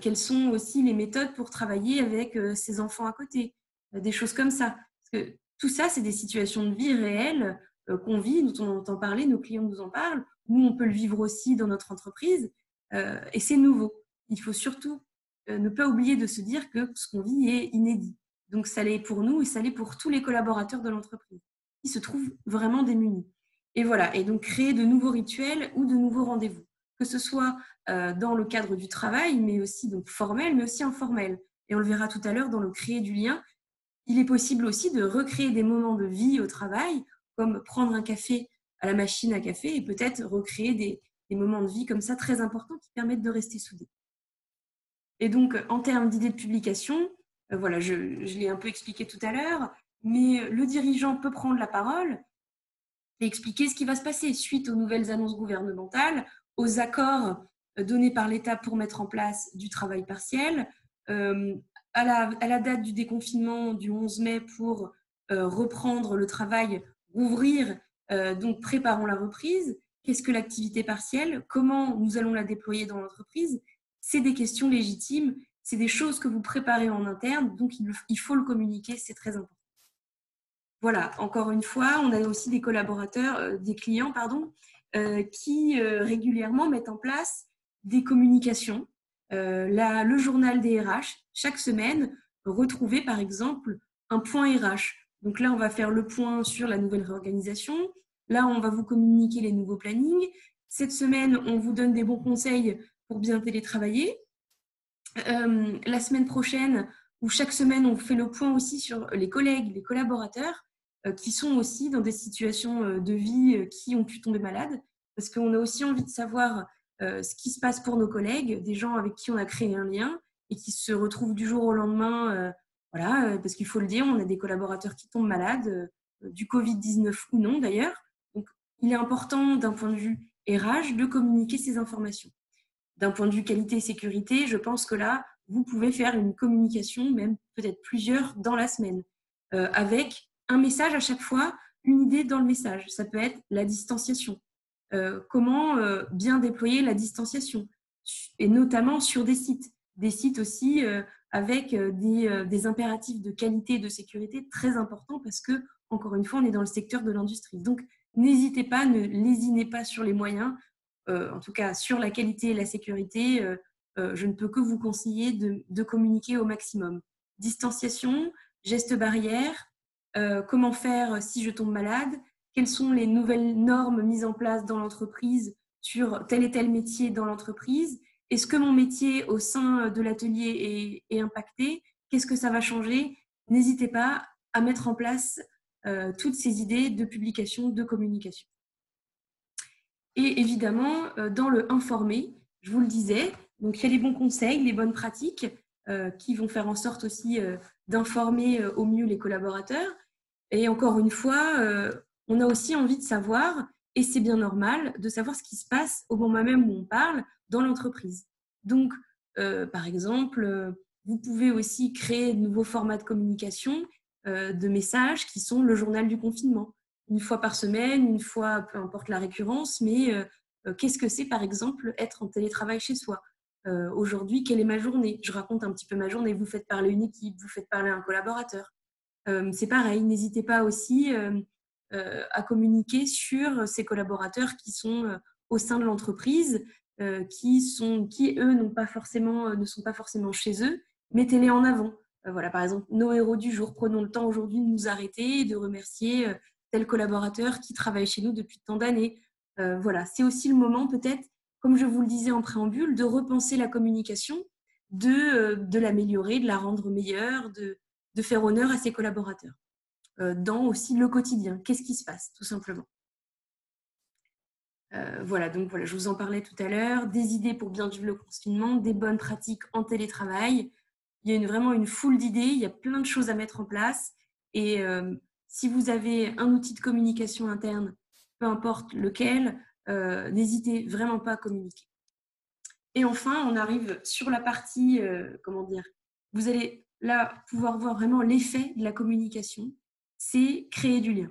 quelles sont aussi les méthodes pour travailler avec ses enfants à côté, des choses comme ça. Parce que tout ça, c'est des situations de vie réelles qu'on vit, dont on entend parler, nos clients nous en parlent, nous, on peut le vivre aussi dans notre entreprise, et c'est nouveau. Il faut surtout ne pas oublier de se dire que ce qu'on vit est inédit. Donc, ça l'est pour nous et ça l'est pour tous les collaborateurs de l'entreprise qui se trouvent vraiment démunis. Et voilà, et donc créer de nouveaux rituels ou de nouveaux rendez-vous, que ce soit dans le cadre du travail, mais aussi donc formel, mais aussi informel. Et on le verra tout à l'heure dans le créer du lien. Il est possible aussi de recréer des moments de vie au travail, comme prendre un café à la machine à café et peut-être recréer des moments de vie comme ça très importants qui permettent de rester soudés. Et donc, en termes d'idées de publication, voilà, je l'ai un peu expliqué tout à l'heure, mais le dirigeant peut prendre la parole et expliquer ce qui va se passer suite aux nouvelles annonces gouvernementales, aux accords donnés par l'État pour mettre en place du travail partiel, à la date du déconfinement du 11 mai pour reprendre le travail, rouvrir, donc préparons la reprise. Qu'est-ce que l'activité partielle? Comment nous allons la déployer dans l'entreprise? C'est des questions légitimes, c'est des choses que vous préparez en interne, donc il faut le communiquer, c'est très important. Voilà, encore une fois, on a aussi des collaborateurs, des clients, pardon, qui régulièrement mettent en place des communications. Le journal des RH, chaque semaine, retrouver par exemple un point RH. Donc là, on va faire le point sur la nouvelle réorganisation. Là, on va vous communiquer les nouveaux plannings. Cette semaine, on vous donne des bons conseils pour bien télétravailler. La semaine prochaine, ou chaque semaine, on fait le point aussi sur les collègues, les collaborateurs qui sont aussi dans des situations de vie qui ont pu tomber malades, parce qu'on a aussi envie de savoir ce qui se passe pour nos collègues, des gens avec qui on a créé un lien et qui se retrouvent du jour au lendemain Voilà, parce qu'il faut le dire, on a des collaborateurs qui tombent malades, du Covid-19 ou non d'ailleurs. Donc, il est important d'un point de vue RH de communiquer ces informations. D'un point de vue qualité et sécurité, je pense que là, vous pouvez faire une communication, même peut-être plusieurs dans la semaine, avec un message à chaque fois, une idée dans le message. Ça peut être la distanciation. Comment bien déployer la distanciation, et notamment sur des sites aussi avec des impératifs de qualité et de sécurité très importants parce que, encore une fois, on est dans le secteur de l'industrie. Donc, n'hésitez pas, ne lésinez pas sur les moyens, en tout cas sur la qualité et la sécurité. Je ne peux que vous conseiller de communiquer au maximum. Distanciation, gestes barrières, comment faire si je tombe malade, quelles sont les nouvelles normes mises en place dans l'entreprise sur tel et tel métier dans l'entreprise. Est-ce que mon métier au sein de l'atelier est impacté? Qu'est-ce que ça va changer? N'hésitez pas à mettre en place toutes ces idées de publication, de communication. Et évidemment, dans le informer, je vous le disais, donc il y a les bons conseils, les bonnes pratiques qui vont faire en sorte aussi d'informer au mieux les collaborateurs. Et encore une fois, on a aussi envie de savoir, et c'est bien normal, de savoir ce qui se passe au moment même où on parle dans l'entreprise. Donc, par exemple, vous pouvez aussi créer de nouveaux formats de communication, de messages qui sont le journal du confinement. Une fois par semaine, une fois, peu importe la récurrence, mais qu'est-ce que c'est, par exemple, être en télétravail chez soi? Aujourd'hui, quelle est ma journée? Je raconte un petit peu ma journée, vous faites parler une équipe, vous faites parler un collaborateur. C'est pareil, n'hésitez pas aussi à communiquer sur ces collaborateurs qui sont au sein de l'entreprise, qui eux ne sont pas forcément chez eux. Mettez-les en avant. Voilà, par exemple, nos héros du jour. Prenons le temps aujourd'hui de nous arrêter et de remercier tel collaborateur qui travaille chez nous depuis tant d'années. Voilà, c'est aussi le moment peut-être, comme je vous le disais en préambule, de repenser la communication, de l'améliorer, de la rendre meilleure, de faire honneur à ses collaborateurs. Dans aussi le quotidien, qu'est-ce qui se passe, tout simplement. Voilà, donc voilà, je vous en parlais tout à l'heure, des idées pour bien vivre le confinement, des bonnes pratiques en télétravail. Il y a vraiment une foule d'idées, il y a plein de choses à mettre en place. Et si vous avez un outil de communication interne, peu importe lequel, n'hésitez vraiment pas à communiquer. Et enfin, on arrive sur la partie, comment dire, vous allez là pouvoir voir vraiment l'effet de la communication, c'est créer du lien.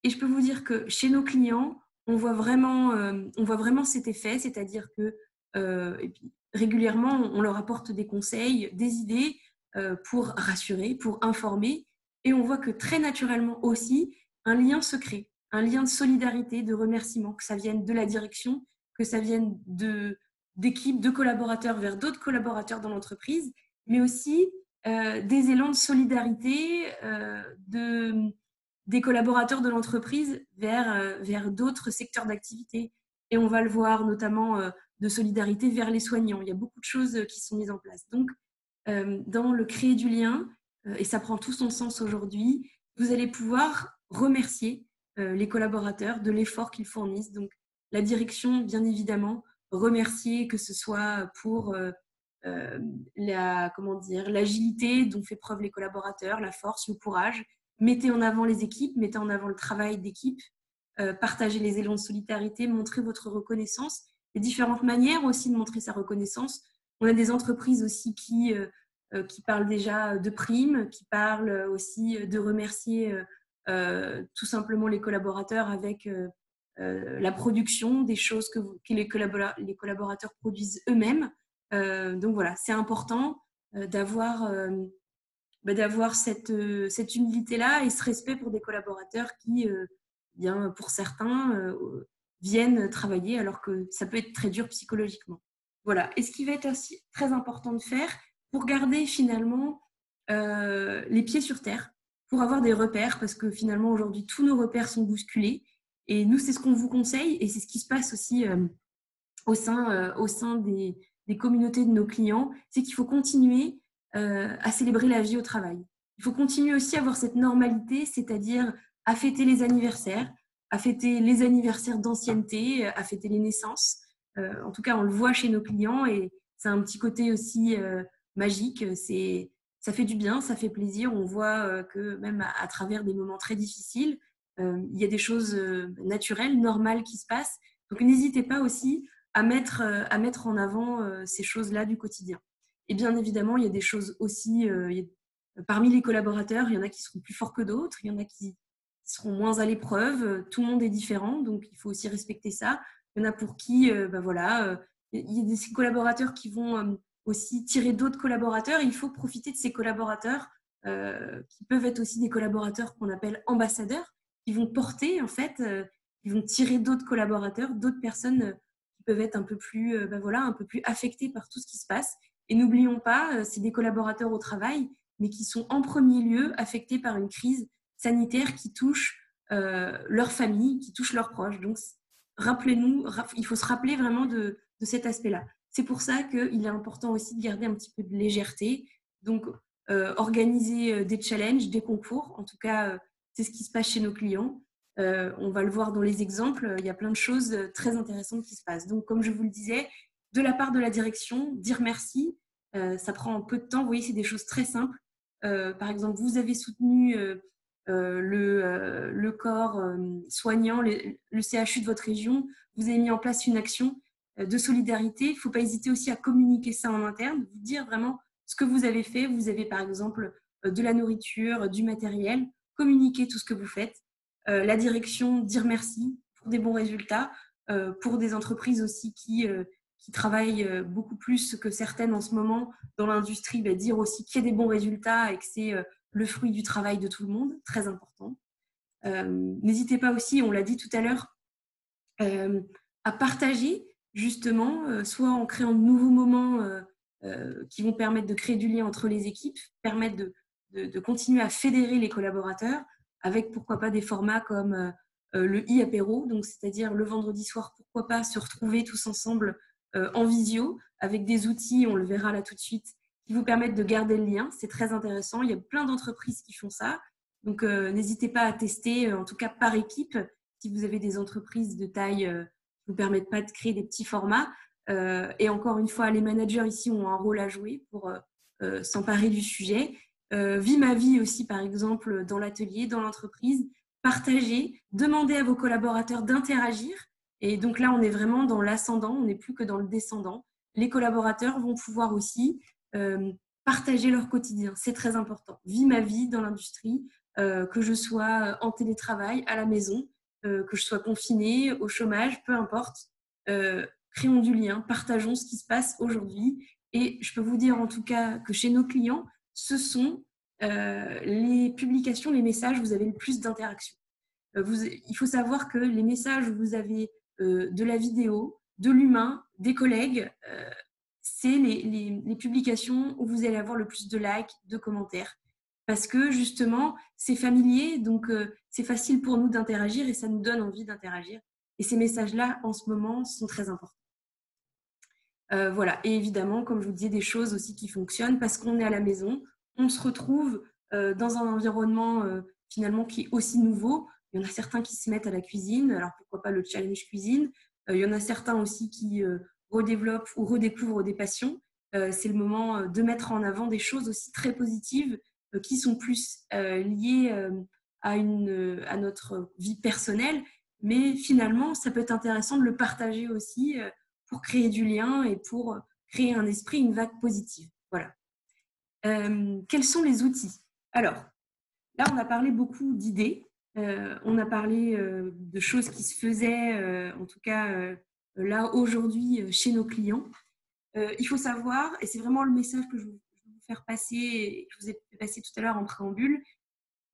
Et je peux vous dire que chez nos clients, on voit vraiment cet effet, c'est-à-dire que et puis, régulièrement, on leur apporte des conseils, des idées pour rassurer, pour informer. Et on voit que très naturellement aussi, un lien se crée, un lien de solidarité, de remerciement, que ça vienne de la direction, que ça vienne d'équipes, de collaborateurs vers d'autres collaborateurs dans l'entreprise, mais aussi des élans de solidarité des collaborateurs de l'entreprise vers d'autres secteurs d'activité. Et on va le voir notamment de solidarité vers les soignants. Il y a beaucoup de choses qui sont mises en place. Donc, dans le créer du lien, et ça prend tout son sens aujourd'hui, vous allez pouvoir remercier les collaborateurs de l'effort qu'ils fournissent. Donc, la direction, bien évidemment, remercier, que ce soit pour l'agilité dont fait preuve les collaborateurs, la force, le courage. Mettez en avant les équipes, mettez en avant le travail d'équipe, partagez les élans de solidarité, montrez votre reconnaissance. Il y a différentes manières aussi de montrer sa reconnaissance. On a des entreprises aussi qui parlent déjà de primes, qui parlent aussi de remercier tout simplement les collaborateurs avec la production des choses que les collaborateurs produisent eux-mêmes. Donc voilà, c'est important d'avoir cette humilité-là et ce respect pour des collaborateurs qui, bien, pour certains, viennent travailler alors que ça peut être très dur psychologiquement. Voilà. Et ce qui va être aussi très important de faire pour garder finalement les pieds sur terre, pour avoir des repères, parce que finalement aujourd'hui tous nos repères sont bousculés. Et nous, c'est ce qu'on vous conseille et c'est ce qui se passe aussi au sein des communautés de nos clients, c'est qu'il faut continuer à célébrer la vie au travail. Il faut continuer aussi à avoir cette normalité, c'est-à-dire à fêter les anniversaires, à fêter les anniversaires d'ancienneté, à fêter les naissances. En tout cas, on le voit chez nos clients et c'est un petit côté aussi magique. C'est ça fait du bien, ça fait plaisir. On voit que même à travers des moments très difficiles, il y a des choses naturelles, normales qui se passent. Donc, n'hésitez pas aussi à mettre en avant ces choses-là du quotidien. Et bien évidemment, il y a des choses aussi, parmi les collaborateurs, il y en a qui seront plus forts que d'autres, il y en a qui seront moins à l'épreuve. Tout le monde est différent, donc il faut aussi respecter ça. Il y en a pour qui, voilà, il y a des collaborateurs qui vont aussi tirer d'autres collaborateurs. Il faut profiter de ces collaborateurs qui peuvent être aussi des collaborateurs qu'on appelle ambassadeurs, qui vont porter, en fait, qui vont tirer d'autres collaborateurs, d'autres personnes qui peuvent être un peu plus, voilà, un peu plus affectées par tout ce qui se passe. Et n'oublions pas, c'est des collaborateurs au travail, mais qui sont en premier lieu affectés par une crise sanitaire qui touche leur famille, qui touche leurs proches. Donc, rappelez-nous, il faut se rappeler vraiment de cet aspect-là. C'est pour ça qu'il est important aussi de garder un petit peu de légèreté. Donc, organiser des challenges, des concours. En tout cas, c'est ce qui se passe chez nos clients. On va le voir dans les exemples. Il y a plein de choses très intéressantes qui se passent. Donc, comme je vous le disais, de la part de la direction, dire merci, ça prend un peu de temps. Vous voyez, c'est des choses très simples. Par exemple, vous avez soutenu le corps soignant, le CHU de votre région. Vous avez mis en place une action de solidarité. Il ne faut pas hésiter aussi à communiquer ça en interne, vous dire vraiment ce que vous avez fait. Vous avez par exemple de la nourriture, du matériel, communiquer tout ce que vous faites. La direction, dire merci pour des bons résultats, pour des entreprises aussi qui travaillent beaucoup plus que certaines en ce moment dans l'industrie, dire aussi qu'il y a des bons résultats et que c'est le fruit du travail de tout le monde, très important. N'hésitez pas aussi, on l'a dit tout à l'heure, à partager justement, soit en créant de nouveaux moments qui vont permettre de créer du lien entre les équipes, permettre de continuer à fédérer les collaborateurs avec pourquoi pas des formats comme le e-apéro, donc c'est-à-dire le vendredi soir, pourquoi pas se retrouver tous ensemble en visio avec des outils, on le verra là tout de suite, qui vous permettent de garder le lien. C'est très intéressant. Il y a plein d'entreprises qui font ça. Donc, n'hésitez pas à tester, en tout cas par équipe, si vous avez des entreprises de taille qui ne vous permettent pas de créer des petits formats. Et encore une fois, les managers ici ont un rôle à jouer pour s'emparer du sujet. Vie ma vie aussi, par exemple, dans l'atelier, dans l'entreprise. Partagez, demandez à vos collaborateurs d'interagir. Et donc là, on est vraiment dans l'ascendant, on n'est plus que dans le descendant. Les collaborateurs vont pouvoir aussi partager leur quotidien. C'est très important. Vie ma vie dans l'industrie, que je sois en télétravail, à la maison, que je sois confinée, au chômage, peu importe. Créons du lien, partageons ce qui se passe aujourd'hui. Et je peux vous dire en tout cas que chez nos clients, ce sont les publications, les messages, vous avez le plus d'interactions. Il faut savoir que les messages où vous avez de la vidéo, de l'humain, des collègues, c'est les publications où vous allez avoir le plus de likes, de commentaires. Parce que justement, c'est familier, donc c'est facile pour nous d'interagir et ça nous donne envie d'interagir. Et ces messages-là, en ce moment, sont très importants. Voilà. Et évidemment, comme je vous disais, des choses aussi qui fonctionnent parce qu'on est à la maison, on se retrouve dans un environnement finalement qui est aussi nouveau. Il y en a certains qui se mettent à la cuisine, alors pourquoi pas le challenge cuisine. Il y en a certains aussi qui redéveloppent ou redécouvrent des passions. C'est le moment de mettre en avant des choses aussi très positives qui sont plus liées à notre vie personnelle. Mais finalement, ça peut être intéressant de le partager aussi pour créer du lien et pour créer un esprit, une vague positive. Voilà. Quels sont les outils? Alors, là, on a parlé beaucoup d'idées. On a parlé de choses qui se faisaient, en tout cas là, aujourd'hui, chez nos clients. Il faut savoir, et c'est vraiment le message que je veux vous faire passer, et que je vous ai fait passer tout à l'heure en préambule,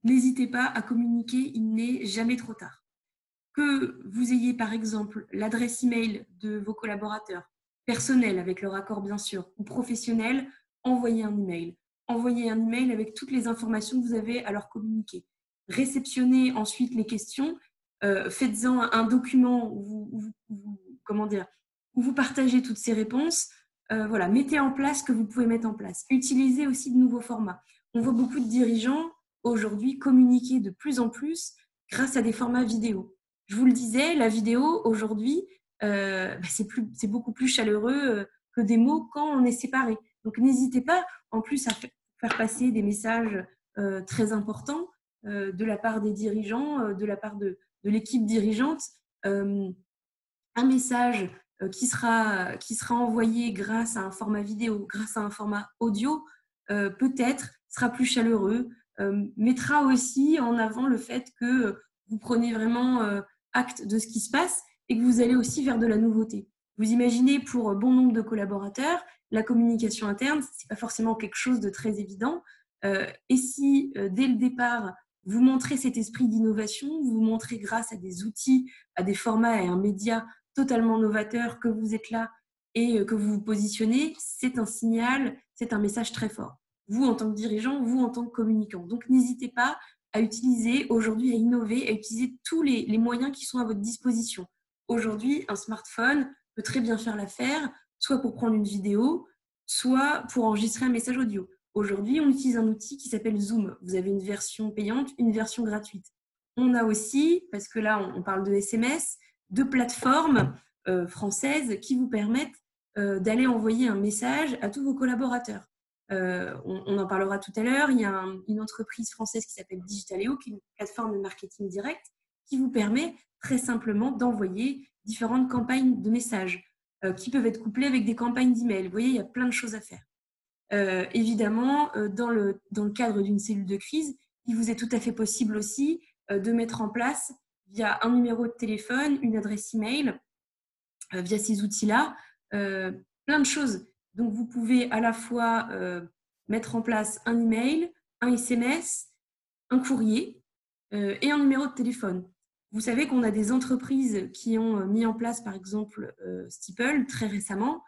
n'hésitez pas à communiquer, il n'est jamais trop tard. Que vous ayez par exemple l'adresse email de vos collaborateurs, personnels avec leur accord bien sûr, ou professionnels, envoyez un email. Envoyez un email avec toutes les informations que vous avez à leur communiquer. Réceptionnez ensuite les questions, faites-en un document où vous partagez toutes ces réponses. Voilà, mettez en place ce que vous pouvez mettre en place. Utilisez aussi de nouveaux formats. On voit beaucoup de dirigeants aujourd'hui communiquer de plus en plus grâce à des formats vidéo. Je vous le disais, la vidéo aujourd'hui, c'est beaucoup plus chaleureux que des mots quand on est séparés. Donc n'hésitez pas en plus à faire passer des messages très importants de la part des dirigeants, de la part de l'équipe dirigeante. Un message qui sera envoyé grâce à un format vidéo, grâce à un format audio, peut-être sera plus chaleureux, mettra aussi en avant le fait que vous prenez vraiment acte de ce qui se passe et que vous allez aussi vers de la nouveauté. Vous imaginez, pour bon nombre de collaborateurs, la communication interne, ce n'est pas forcément quelque chose de très évident. Et si, dès le départ, vous montrez cet esprit d'innovation, vous montrez grâce à des outils, à des formats et un média totalement novateur que vous êtes là et que vous vous positionnez, c'est un signal, c'est un message très fort. Vous, en tant que dirigeant, vous, en tant que communicant. Donc, n'hésitez pas à utiliser aujourd'hui, à innover, à utiliser tous les moyens qui sont à votre disposition. Aujourd'hui, un smartphone peut très bien faire l'affaire, soit pour prendre une vidéo, soit pour enregistrer un message audio. Aujourd'hui, on utilise un outil qui s'appelle Zoom. Vous avez une version payante, une version gratuite. On a aussi, parce que là, on parle de SMS, de plateformes françaises qui vous permettent d'aller envoyer un message à tous vos collaborateurs. On en parlera tout à l'heure. Il y a une entreprise française qui s'appelle Digitaléo, qui est une plateforme de marketing direct, qui vous permet très simplement d'envoyer différentes campagnes de messages qui peuvent être couplées avec des campagnes d'email. Vous voyez, il y a plein de choses à faire. Évidemment, dans le cadre d'une cellule de crise, il vous est tout à fait possible aussi de mettre en place, via un numéro de téléphone, une adresse email, via ces outils-là, plein de choses. Donc, vous pouvez à la fois mettre en place un email, un SMS, un courrier et un numéro de téléphone. Vous savez qu'on a des entreprises qui ont mis en place, par exemple, Steeple, très récemment,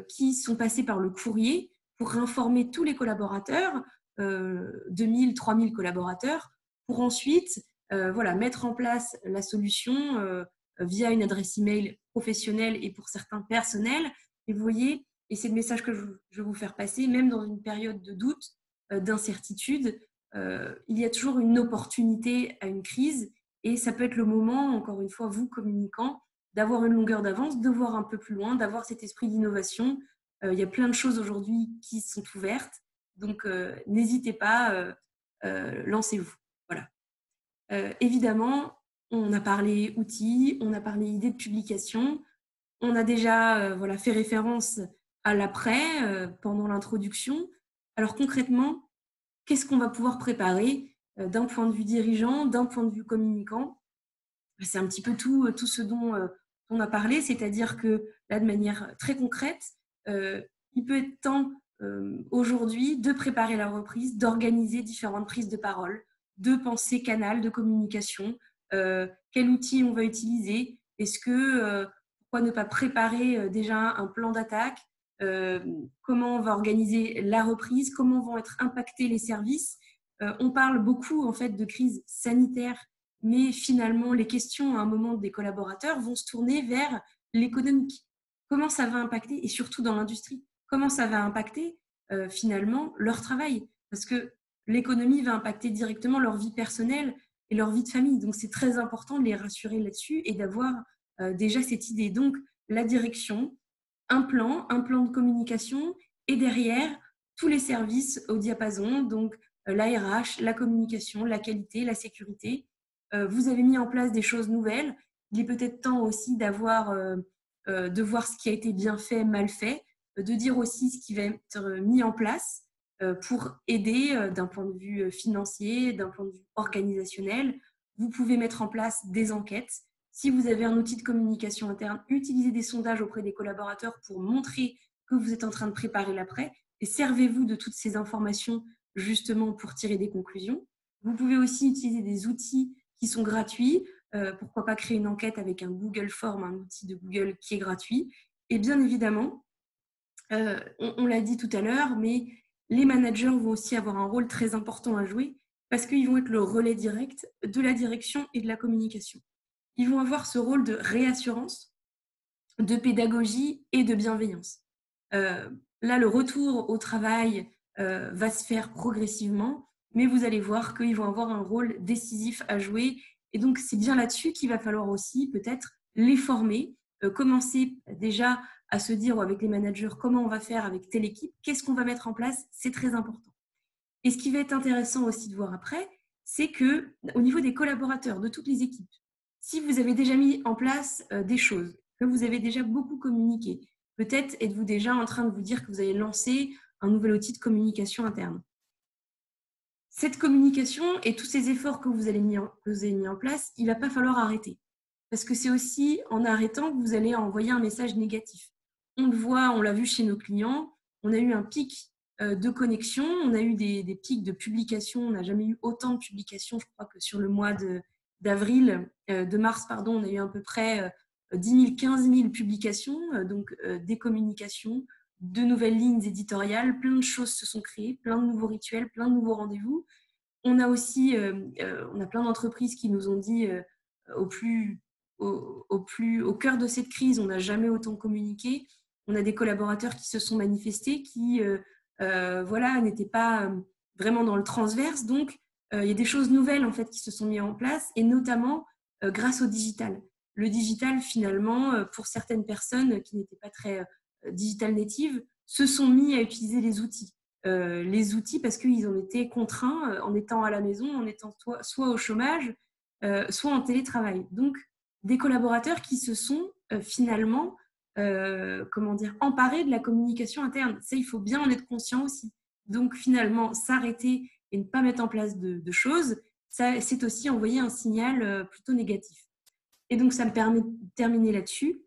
qui sont passées par le courrier pour informer tous les collaborateurs, 2000, 3000 collaborateurs, pour ensuite mettre en place la solution via une adresse email professionnelle et pour certains personnels. Et vous voyez, et c'est le message que je veux vous faire passer, même dans une période de doute, d'incertitude, il y a toujours une opportunité à une crise et ça peut être le moment, encore une fois, vous communicants, d'avoir une longueur d'avance, de voir un peu plus loin, d'avoir cet esprit d'innovation. Il y a plein de choses aujourd'hui qui sont ouvertes, donc n'hésitez pas, lancez-vous. Voilà. Évidemment, on a parlé outils, on a parlé idées de publication, on a déjà fait référence à l'après pendant l'introduction. Alors concrètement, qu'est-ce qu'on va pouvoir préparer d'un point de vue dirigeant, d'un point de vue communicant? C'est un petit peu tout ce dont on a parlé, c'est-à-dire que là, de manière très concrète, il peut être temps aujourd'hui de préparer la reprise, d'organiser différentes prises de parole, de penser canal de communication, quel outil on va utiliser, est-ce que, pourquoi ne pas préparer déjà un plan d'attaque, comment on va organiser la reprise, comment vont être impactés les services. On parle beaucoup en fait de crise sanitaire, mais finalement les questions à un moment des collaborateurs vont se tourner vers l'économique. Comment ça va impacter, et surtout dans l'industrie, comment ça va impacter finalement leur travail, parce que l'économie va impacter directement leur vie personnelle et leur vie de famille. Donc c'est très important de les rassurer là-dessus et d'avoir déjà cette idée. Donc la direction, un plan de communication et derrière tous les services au diapason, donc la RH, la communication, la qualité, la sécurité. Vous avez mis en place des choses nouvelles. Il est peut-être temps aussi de voir ce qui a été bien fait, mal fait, de dire aussi ce qui va être mis en place pour aider d'un point de vue financier, d'un point de vue organisationnel. Vous pouvez mettre en place des enquêtes. Si vous avez un outil de communication interne, utilisez des sondages auprès des collaborateurs pour montrer que vous êtes en train de préparer l'après et servez-vous de toutes ces informations justement pour tirer des conclusions. Vous pouvez aussi utiliser des outils qui sont gratuits. Pourquoi pas créer une enquête avec un Google Form, un outil de Google qui est gratuit. Et bien évidemment, on l'a dit tout à l'heure, mais les managers vont aussi avoir un rôle très important à jouer parce qu'ils vont être le relais direct de la direction et de la communication. Ils vont avoir ce rôle de réassurance, de pédagogie et de bienveillance. Là, le retour au travail va se faire progressivement, mais vous allez voir qu'ils vont avoir un rôle décisif à jouer. Et donc, c'est bien là-dessus qu'il va falloir aussi peut-être les former, commencer déjà à se dire avec les managers comment on va faire avec telle équipe, qu'est-ce qu'on va mettre en place, c'est très important. Et ce qui va être intéressant aussi de voir après, c'est qu'au niveau des collaborateurs de toutes les équipes, si vous avez déjà mis en place des choses, que vous avez déjà beaucoup communiqué, peut-être êtes-vous déjà en train de vous dire que vous allez lancer un nouvel outil de communication interne. Cette communication et tous ces efforts que vous avez mis en place, il ne va pas falloir arrêter. Parce que c'est aussi en arrêtant que vous allez envoyer un message négatif. On le voit, on l'a vu chez nos clients, on a eu un pic de connexion, on a eu des pics de publication, on n'a jamais eu autant de publications, je crois que sur le mois de mars, pardon, on a eu à peu près 10 000, 15 000 publications, donc des communications, de nouvelles lignes éditoriales, plein de choses se sont créées, plein de nouveaux rituels, plein de nouveaux rendez-vous. On a aussi on a plein d'entreprises qui nous ont dit au cœur de cette crise, on n'a jamais autant communiqué. On a des collaborateurs qui se sont manifestés, qui voilà, n'étaient pas vraiment dans le transverse. Donc, il y a des choses nouvelles en fait qui se sont mises en place, et notamment grâce au digital. Le digital, finalement, pour certaines personnes qui n'étaient pas très digital natives, se sont mis à utiliser les outils parce qu'ils en étaient contraints en étant à la maison, en étant soit au chômage, soit en télétravail. Donc, des collaborateurs qui se sont finalement emparés de la communication interne. Ça, il faut bien en être conscient aussi. Donc, finalement, s'arrêter et ne pas mettre en place de choses, c'est aussi envoyer un signal plutôt négatif. Et donc, ça me permet de terminer là-dessus.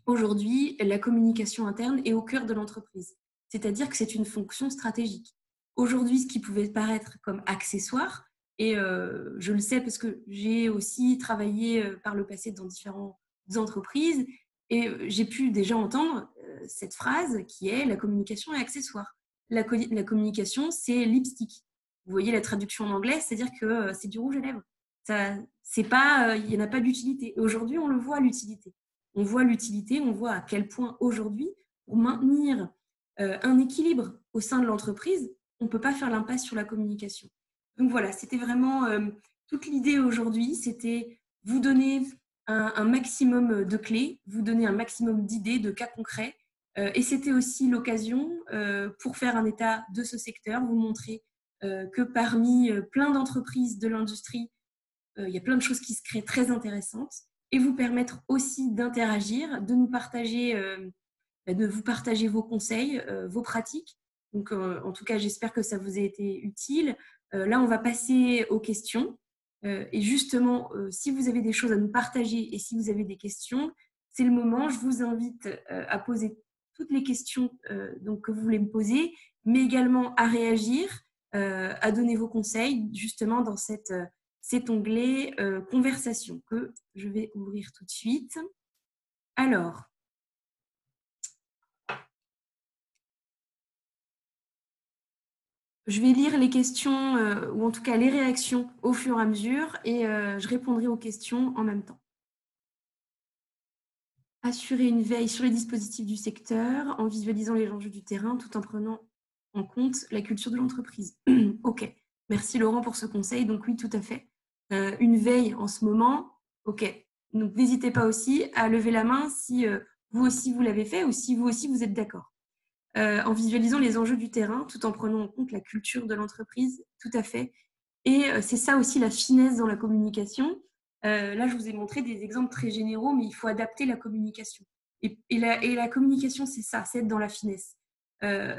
Aujourd'hui, la communication interne est au cœur de l'entreprise. C'est-à-dire que c'est une fonction stratégique. Aujourd'hui, ce qui pouvait paraître comme accessoire, et je le sais parce que j'ai aussi travaillé par le passé dans différentes entreprises, et j'ai pu déjà entendre cette phrase qui est « la communication est accessoire ». La communication, c'est lipstick. Vous voyez la traduction en anglais, c'est-à-dire que c'est du rouge à lèvres. Il n'y en a pas d'utilité. Aujourd'hui, on le voit, l'utilité. On voit l'utilité, on voit à quel point aujourd'hui, pour maintenir un équilibre au sein de l'entreprise, on ne peut pas faire l'impasse sur la communication. Donc voilà, c'était vraiment toute l'idée aujourd'hui, c'était vous donner un maximum de clés, vous donner un maximum d'idées, de cas concrets. Et c'était aussi l'occasion pour faire un état de ce secteur, vous montrer que parmi plein d'entreprises de l'industrie, il y a plein de choses qui se créent très intéressantes, et vous permettre aussi d'interagir, de nous partager, de vous partager vos conseils, vos pratiques. Donc, en tout cas, j'espère que ça vous a été utile. Là, on va passer aux questions. Et justement, si vous avez des choses à nous partager et si vous avez des questions, c'est le moment. Je vous invite à poser toutes les questions donc, que vous voulez me poser, mais également à réagir, à donner vos conseils justement dans cet onglet conversation que je vais ouvrir tout de suite. Alors, je vais lire les questions, ou en tout cas les réactions au fur et à mesure, et je répondrai aux questions en même temps. Assurer une veille sur les dispositifs du secteur en visualisant les enjeux du terrain tout en prenant en compte la culture de l'entreprise. Ok, merci Laurent pour ce conseil. Donc oui, tout à fait. Une veille en ce moment, ok. Donc n'hésitez pas aussi à lever la main si vous aussi vous l'avez fait ou si vous aussi vous êtes d'accord. En visualisant les enjeux du terrain, tout en prenant en compte la culture de l'entreprise, tout à fait. Et c'est ça aussi la finesse dans la communication. Là, je vous ai montré des exemples très généraux, mais il faut adapter la communication. Et la communication, c'est ça, c'est être dans la finesse.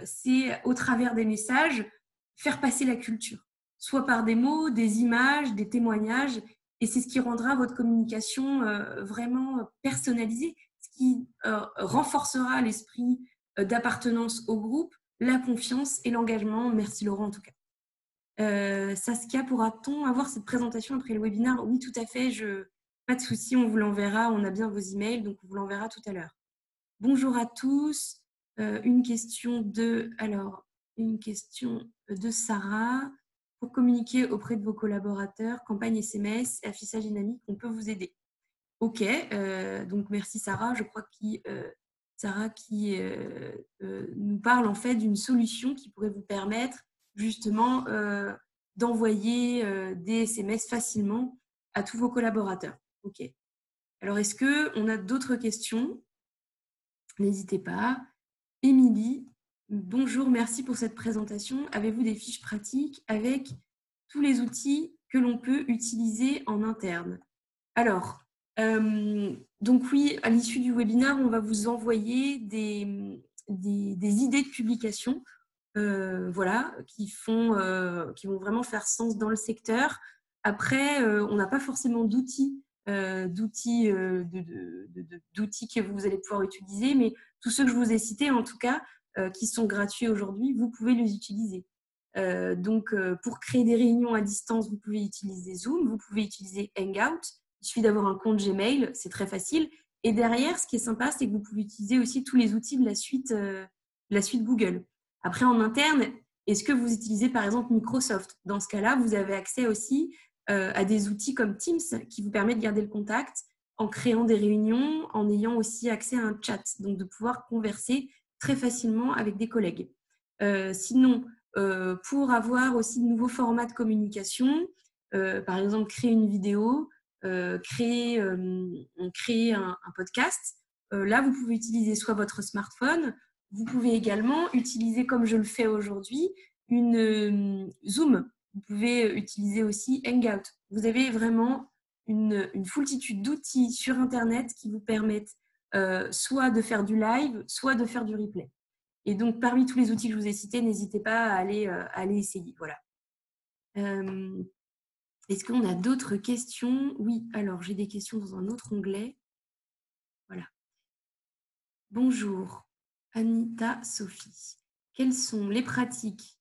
C'est au travers des messages, faire passer la culture, soit par des mots, des images, des témoignages, et c'est ce qui rendra votre communication vraiment personnalisée, ce qui renforcera l'esprit d'appartenance au groupe, la confiance et l'engagement. Merci Laurent en tout cas. Saskia, pourra-t-on avoir cette présentation après le webinaire? Oui, tout à fait, pas de souci, on vous l'enverra, on a bien vos emails, donc on vous l'enverra tout à l'heure. Bonjour à tous, une question de Sarah. Pour communiquer auprès de vos collaborateurs, campagne SMS, affichage dynamique, on peut vous aider. Ok, donc merci Sarah, je crois que Sarah qui nous parle en fait d'une solution qui pourrait vous permettre justement d'envoyer des SMS facilement à tous vos collaborateurs. Ok. Alors, est-ce qu'on a d'autres questions? N'hésitez pas. Émilie, Bonjour, merci pour cette présentation. Avez-vous des fiches pratiques avec tous les outils que l'on peut utiliser en interne? Alors, donc oui, à l'issue du webinaire, on va vous envoyer des idées de publication, voilà, qui vont vraiment faire sens dans le secteur. Après, on n'a pas forcément d'outils d'outils que vous allez pouvoir utiliser, mais tous ceux que je vous ai cités, en tout cas, qui sont gratuits aujourd'hui, vous pouvez les utiliser. Donc, pour créer des réunions à distance, vous pouvez utiliser Zoom, vous pouvez utiliser Hangout. Il suffit d'avoir un compte Gmail, c'est très facile. Et derrière, ce qui est sympa, c'est que vous pouvez utiliser aussi tous les outils de la suite Google. Après, en interne, est-ce que vous utilisez par exemple Microsoft? Dans ce cas-là, vous avez accès aussi à des outils comme Teams qui vous permettent de garder le contact en créant des réunions, en ayant aussi accès à un chat, donc de pouvoir converser très facilement avec des collègues. Sinon, pour avoir aussi de nouveaux formats de communication, par exemple créer une vidéo, créer un podcast, là vous pouvez utiliser soit votre smartphone, vous pouvez également utiliser, comme je le fais aujourd'hui, une Zoom. Vous pouvez utiliser aussi Hangout. Vous avez vraiment une foultitude d'outils sur Internet qui vous permettent soit de faire du live, soit de faire du replay. Et donc, parmi tous les outils que je vous ai cités, n'hésitez pas à aller essayer. Voilà. Est-ce qu'on a d'autres questions? Oui, alors j'ai des questions dans un autre onglet. Voilà. Bonjour, Anita Sophie. Quelles sont les pratiques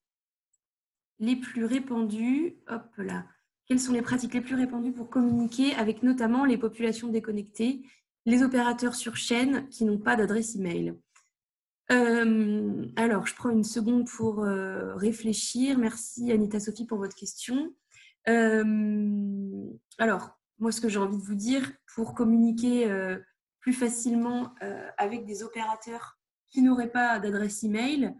les plus répandues? Hop là. Quelles sont les pratiques les plus répandues pour communiquer avec notamment les populations déconnectées, les opérateurs sur chaîne qui n'ont pas d'adresse email? Alors, je prends une seconde pour réfléchir. Merci Anita Sophie pour votre question. Alors, moi, ce que j'ai envie de vous dire, pour communiquer plus facilement avec des opérateurs qui n'auraient pas d'adresse email,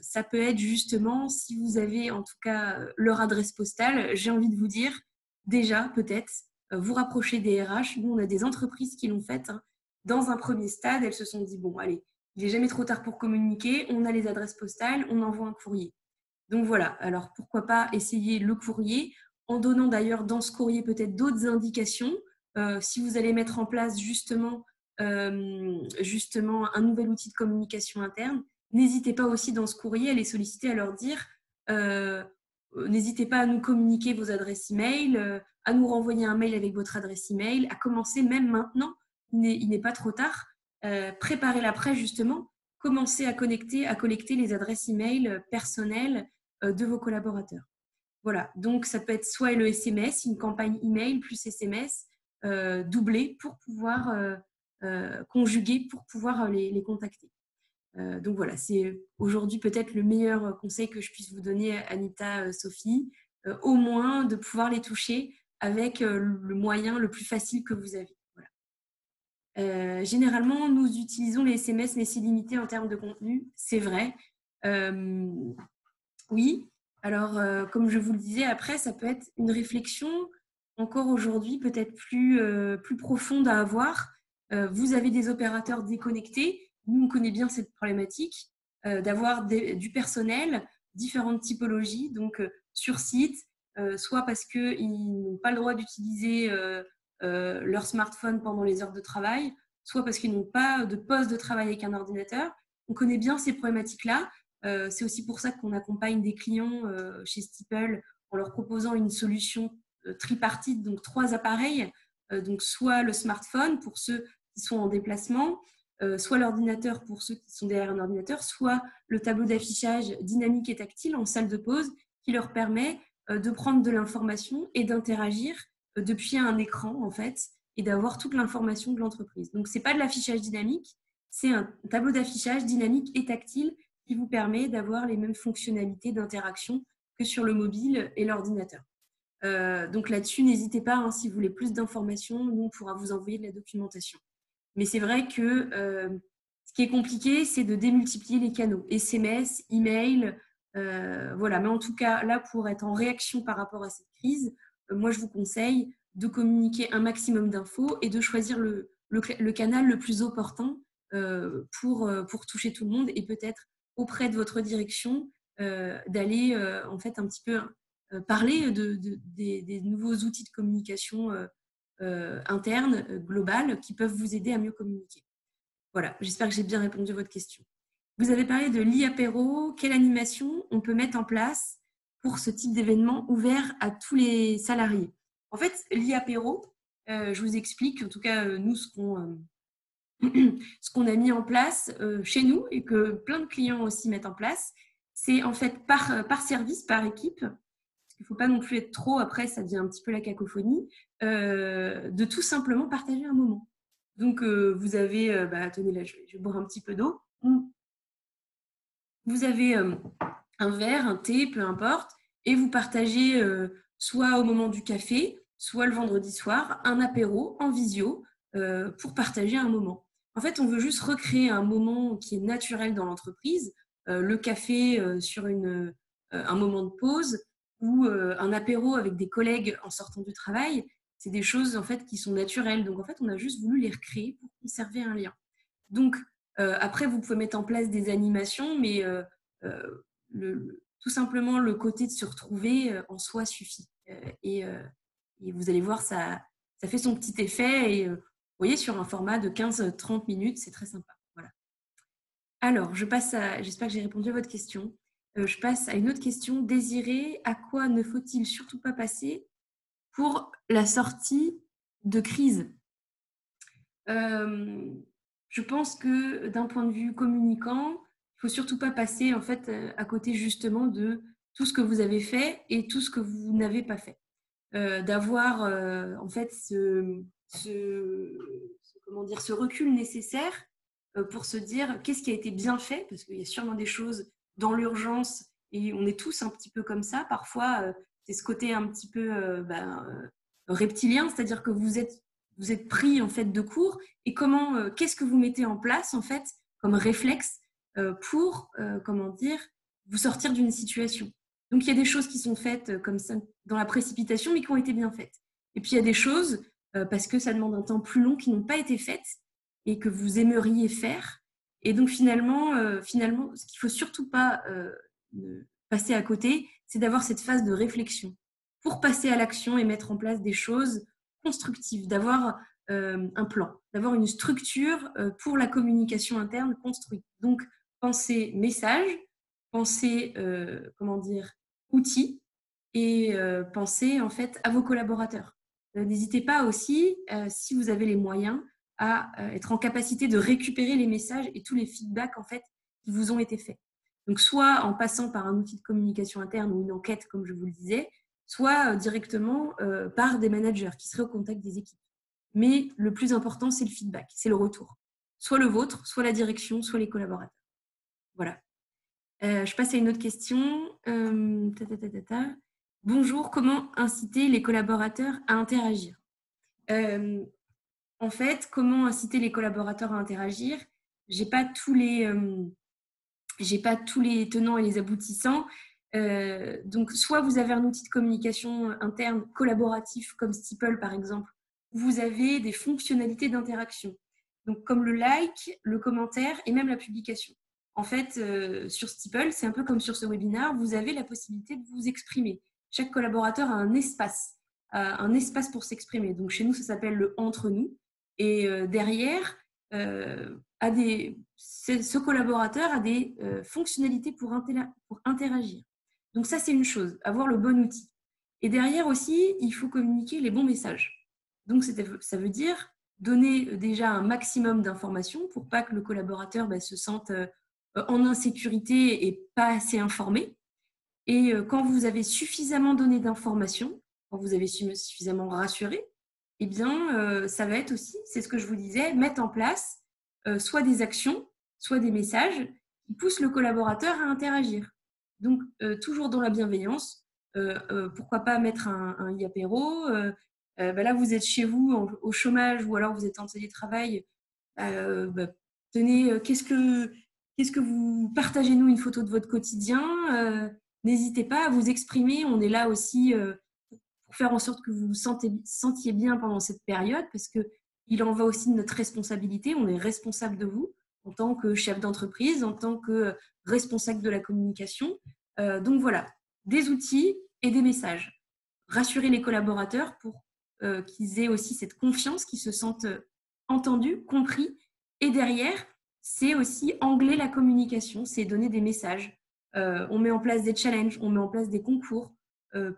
ça peut être justement, si vous avez en tout cas leur adresse postale, j'ai envie de vous dire, déjà peut-être, vous rapprocher des RH. Nous, on a des entreprises qui l'ont fait. Hein. Dans un premier stade, elles se sont dit, bon, allez, il n'est jamais trop tard pour communiquer, on a les adresses postales, on envoie un courrier. Donc voilà, alors pourquoi pas essayer le courrier, en donnant d'ailleurs dans ce courrier peut-être d'autres indications. Si vous allez mettre en place justement un nouvel outil de communication interne, n'hésitez pas aussi dans ce courrier à les solliciter, à leur dire n'hésitez pas à nous communiquer vos adresses email, à nous renvoyer un mail avec votre adresse email, à commencer même maintenant, il n'est pas trop tard. Préparez l'après justement, commencez à collecter les adresses email personnelles de vos collaborateurs. Voilà, donc ça peut être soit le SMS, une campagne email plus SMS doublée pour pouvoir conjuguer, pour pouvoir les contacter. Donc voilà, c'est aujourd'hui peut-être le meilleur conseil que je puisse vous donner, Anita, Sophie, au moins de pouvoir les toucher avec le moyen le plus facile que vous avez. Généralement, nous utilisons les SMS, mais c'est limité en termes de contenu, c'est vrai. Oui, alors comme je vous le disais, après, ça peut être une réflexion encore aujourd'hui peut-être plus profonde à avoir. Vous avez des opérateurs déconnectés. Nous, on connaît bien cette problématique d'avoir du personnel, différentes typologies, donc sur site, soit parce qu'ils n'ont pas le droit d'utiliser leur smartphone pendant les heures de travail, soit parce qu'ils n'ont pas de poste de travail avec un ordinateur. On connaît bien ces problématiques-là. C'est aussi pour ça qu'on accompagne des clients chez Steeple en leur proposant une solution tripartite, donc 3 appareils, donc soit le smartphone pour ceux qui sont en déplacement, soit l'ordinateur pour ceux qui sont derrière un ordinateur, soit le tableau d'affichage dynamique et tactile en salle de pause qui leur permet de prendre de l'information et d'interagir depuis un écran en fait et d'avoir toute l'information de l'entreprise. Donc c'est pas de l'affichage dynamique, c'est un tableau d'affichage dynamique et tactile qui vous permet d'avoir les mêmes fonctionnalités d'interaction que sur le mobile et l'ordinateur. Donc là-dessus, n'hésitez pas, hein, si vous voulez plus d'informations, nous, on pourra vous envoyer de la documentation. Mais c'est vrai que ce qui est compliqué, c'est de démultiplier les canaux, SMS, email, voilà. Mais en tout cas, là, pour être en réaction par rapport à cette crise, moi, je vous conseille de communiquer un maximum d'infos et de choisir le canal le plus opportun pour toucher tout le monde et peut-être auprès de votre direction d'aller en fait un petit peu parler des nouveaux outils de communication interne, globale, qui peuvent vous aider à mieux communiquer. Voilà, j'espère que j'ai bien répondu à votre question. Vous avez parlé de l'e-apéro. Quelle animation on peut mettre en place pour ce type d'événement ouvert à tous les salariés? En fait, l'e-apéro, je vous explique, en tout cas, nous, ce qu'on a mis en place chez nous et que plein de clients aussi mettent en place, c'est en fait par service, par équipe, parce qu'il ne faut pas non plus être trop, après ça devient un petit peu la cacophonie, de tout simplement partager un moment. Donc, vous avez, tenez là, je vais boire un petit peu d'eau. Vous avez un verre, un thé, peu importe, et vous partagez soit au moment du café, soit le vendredi soir, un apéro en visio pour partager un moment. En fait, on veut juste recréer un moment qui est naturel dans l'entreprise, le café sur un moment de pause ou un apéro avec des collègues en sortant du travail. C'est des choses en fait qui sont naturelles. Donc en fait, on a juste voulu les recréer pour conserver un lien. Donc après, vous pouvez mettre en place des animations, mais tout simplement le côté de se retrouver en soi suffit. Et vous allez voir, ça fait son petit effet. Et vous voyez, sur un format de 15-30 minutes, c'est très sympa. Voilà. Alors, j'espère que j'ai répondu à votre question. Je passe à une autre question. Désiré, à quoi ne faut-il surtout pas passer pour la sortie de crise? Je pense que d'un point de vue communicant, il ne faut surtout pas passer en fait à côté justement de tout ce que vous avez fait et tout ce que vous n'avez pas fait. D'avoir en fait ce recul nécessaire pour se dire qu'est-ce qui a été bien fait, parce qu'il y a sûrement des choses dans l'urgence et on est tous un petit peu comme ça. Parfois, c'est ce côté un petit peu reptilien, c'est-à-dire que vous êtes pris en fait de court et qu'est-ce que vous mettez en place en fait comme réflexe pour comment dire vous sortir d'une situation. Donc il y a des choses qui sont faites comme ça dans la précipitation mais qui ont été bien faites. Et puis il y a des choses parce que ça demande un temps plus long qui n'ont pas été faites et que vous aimeriez faire. Et donc finalement ce qu'il faut surtout pas passer à côté, c'est d'avoir cette phase de réflexion pour passer à l'action et mettre en place des choses constructives, d'avoir un plan, d'avoir une structure pour la communication interne construite. Donc, pensez message, pensez, outils et pensez en fait à vos collaborateurs. N'hésitez pas aussi, si vous avez les moyens, à être en capacité de récupérer les messages et tous les feedbacks en fait qui vous ont été faits. Donc, soit en passant par un outil de communication interne ou une enquête, comme je vous le disais, soit directement par des managers qui seraient au contact des équipes. Mais le plus important, c'est le feedback, c'est le retour. Soit le vôtre, soit la direction, soit les collaborateurs. Voilà. Je passe à une autre question. Bonjour, comment inciter les collaborateurs à interagir? En fait, comment inciter les collaborateurs à interagir? J'ai pas tous les tenants et les aboutissants. Donc, soit vous avez un outil de communication interne collaboratif comme Steeple, par exemple, où vous avez des fonctionnalités d'interaction, donc comme le like, le commentaire et même la publication. En fait, sur Steeple, c'est un peu comme sur ce webinaire, vous avez la possibilité de vous exprimer. Chaque collaborateur a un espace pour s'exprimer. Donc, chez nous, ça s'appelle le « entre nous ». Et derrière, ce collaborateur a des fonctionnalités pour interagir. Donc ça, c'est une chose, avoir le bon outil. Et derrière aussi, il faut communiquer les bons messages. Donc ça veut dire donner déjà un maximum d'informations pour pas que le collaborateur se sente en insécurité et pas assez informé. Et quand vous avez suffisamment donné d'informations, quand vous avez suffisamment rassuré, eh bien, ça va être aussi, c'est ce que je vous disais, mettre en place soit des actions, soit des messages qui poussent le collaborateur à interagir. Donc, toujours dans la bienveillance, pourquoi pas mettre un e-apéro là, vous êtes chez vous au chômage ou alors vous êtes en télétravail. Tenez, qu'est-ce que vous partagez-nous une photo de votre quotidien. N'hésitez pas à vous exprimer. On est là aussi pour faire en sorte que vous vous sentiez bien pendant cette période parce qu'il en va aussi de notre responsabilité. On est responsable de vous. en tant que chef d'entreprise, en tant que responsable de la communication. Donc voilà, des outils et des messages. Rassurer les collaborateurs pour qu'ils aient aussi cette confiance, qu'ils se sentent entendus, compris. Et derrière, c'est aussi angler la communication, c'est donner des messages. On met en place des challenges, on met en place des concours.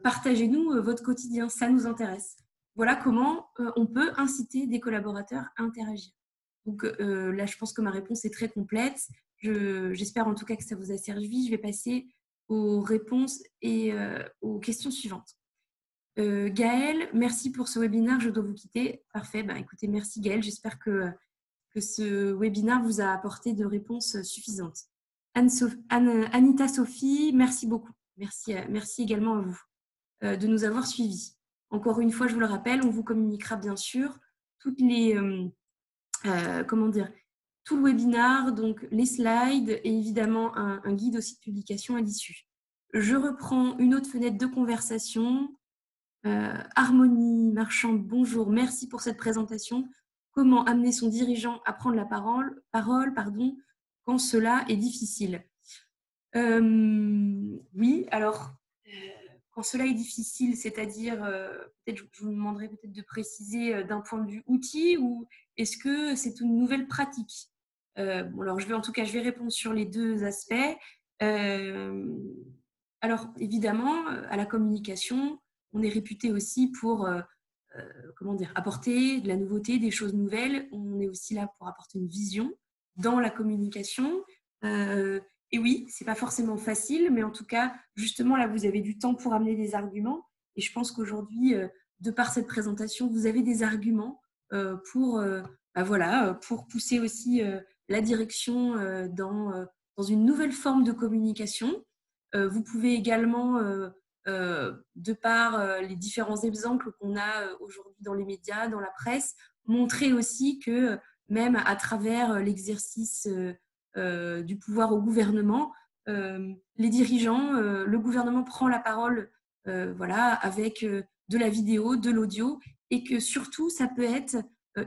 Partagez-nous votre quotidien, ça nous intéresse. Voilà comment on peut inciter des collaborateurs à interagir. Donc là, je pense que ma réponse est très complète. J'espère en tout cas que ça vous a servi. Je vais passer aux réponses et aux questions suivantes. Gaëlle, merci pour ce webinaire. Je dois vous quitter. Parfait. Ben, écoutez, merci Gaëlle. J'espère que ce webinaire vous a apporté de réponses suffisantes. Anita Sophie, merci beaucoup. Merci également à vous de nous avoir suivis. Encore une fois, je vous le rappelle, on vous communiquera bien sûr toutes les, tout le webinaire, donc les slides et évidemment un guide aussi de publication à l'issue. Je reprends une autre fenêtre de conversation. Harmonie Marchand, bonjour, merci pour cette présentation. Comment amener son dirigeant à prendre la parole quand cela est difficile? Oui, alors, quand cela est difficile, c'est-à-dire, peut-être je vous demanderai peut-être de préciser d'un point de vue outil ou est-ce que c'est une nouvelle pratique? Bon, alors, je vais répondre sur les deux aspects. Alors, évidemment, à la communication, on est réputé aussi pour apporter de la nouveauté, des choses nouvelles. On est aussi là pour apporter une vision dans la communication. Et oui, c'est pas forcément facile, mais en tout cas, justement, là, vous avez du temps pour amener des arguments. Et je pense qu'aujourd'hui, de par cette présentation, vous avez des arguments pour pousser aussi la direction dans une nouvelle forme de communication. Vous pouvez également de par les différents exemples qu'on a aujourd'hui dans les médias, dans la presse, montrer aussi que même à travers l'exercice du pouvoir au gouvernement, les dirigeants, le gouvernement prend la parole avec de la vidéo, de l'audio, et que surtout, ça peut être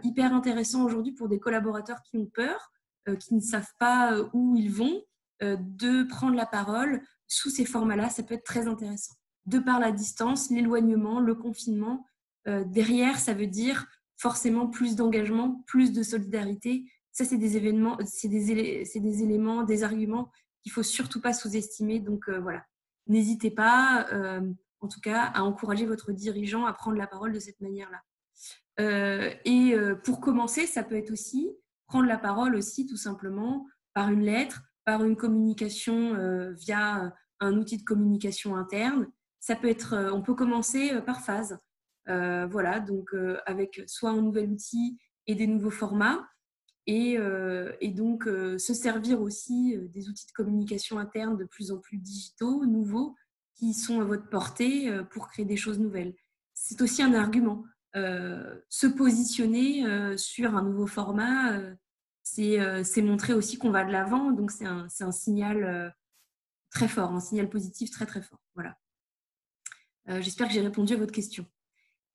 hyper intéressant aujourd'hui pour des collaborateurs qui ont peur, qui ne savent pas où ils vont, de prendre la parole sous ces formats-là. Ça peut être très intéressant. De par la distance, l'éloignement, le confinement, derrière, ça veut dire forcément plus d'engagement, plus de solidarité. Ça, c'est des événements, c'est des éléments, des arguments qu'il ne faut surtout pas sous-estimer. Donc voilà, n'hésitez pas, en tout cas, à encourager votre dirigeant à prendre la parole de cette manière-là. Pour commencer, ça peut être aussi prendre la parole aussi tout simplement par une lettre, par une communication via un outil de communication interne. Ça peut être, on peut commencer par phase. Donc avec soit un nouvel outil et des nouveaux formats, et donc se servir aussi des outils de communication interne de plus en plus digitaux, nouveaux, qui sont à votre portée pour créer des choses nouvelles. C'est aussi un argument. Se positionner sur un nouveau format, c'est montrer aussi qu'on va de l'avant, donc c'est un signal très fort, un signal positif très très fort. Voilà. J'espère que j'ai répondu à votre question.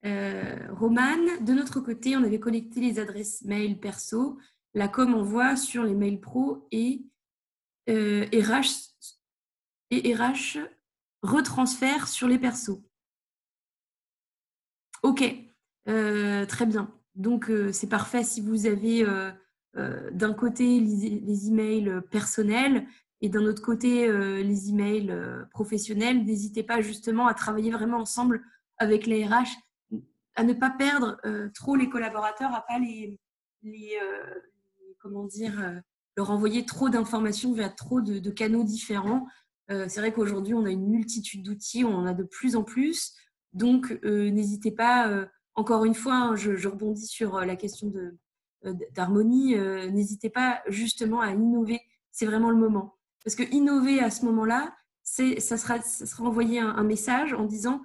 Romane, de notre côté, on avait collecté les adresses mail perso. La com envoie sur les mails pro et RH retransfère sur les persos. Ok, très bien. Donc, c'est parfait si vous avez d'un côté les emails personnels et d'un autre côté les emails professionnels. N'hésitez pas justement à travailler vraiment ensemble avec les RH, à ne pas perdre trop les collaborateurs, à pas leur envoyer trop d'informations via trop de canaux différents. C'est vrai qu'aujourd'hui, on a une multitude d'outils, on en a de plus en plus. Donc, n'hésitez pas, encore une fois, hein, je rebondis sur la question d'harmonie, n'hésitez pas justement à innover, c'est vraiment le moment. Parce que innover à ce moment-là, ça sera envoyer un message en disant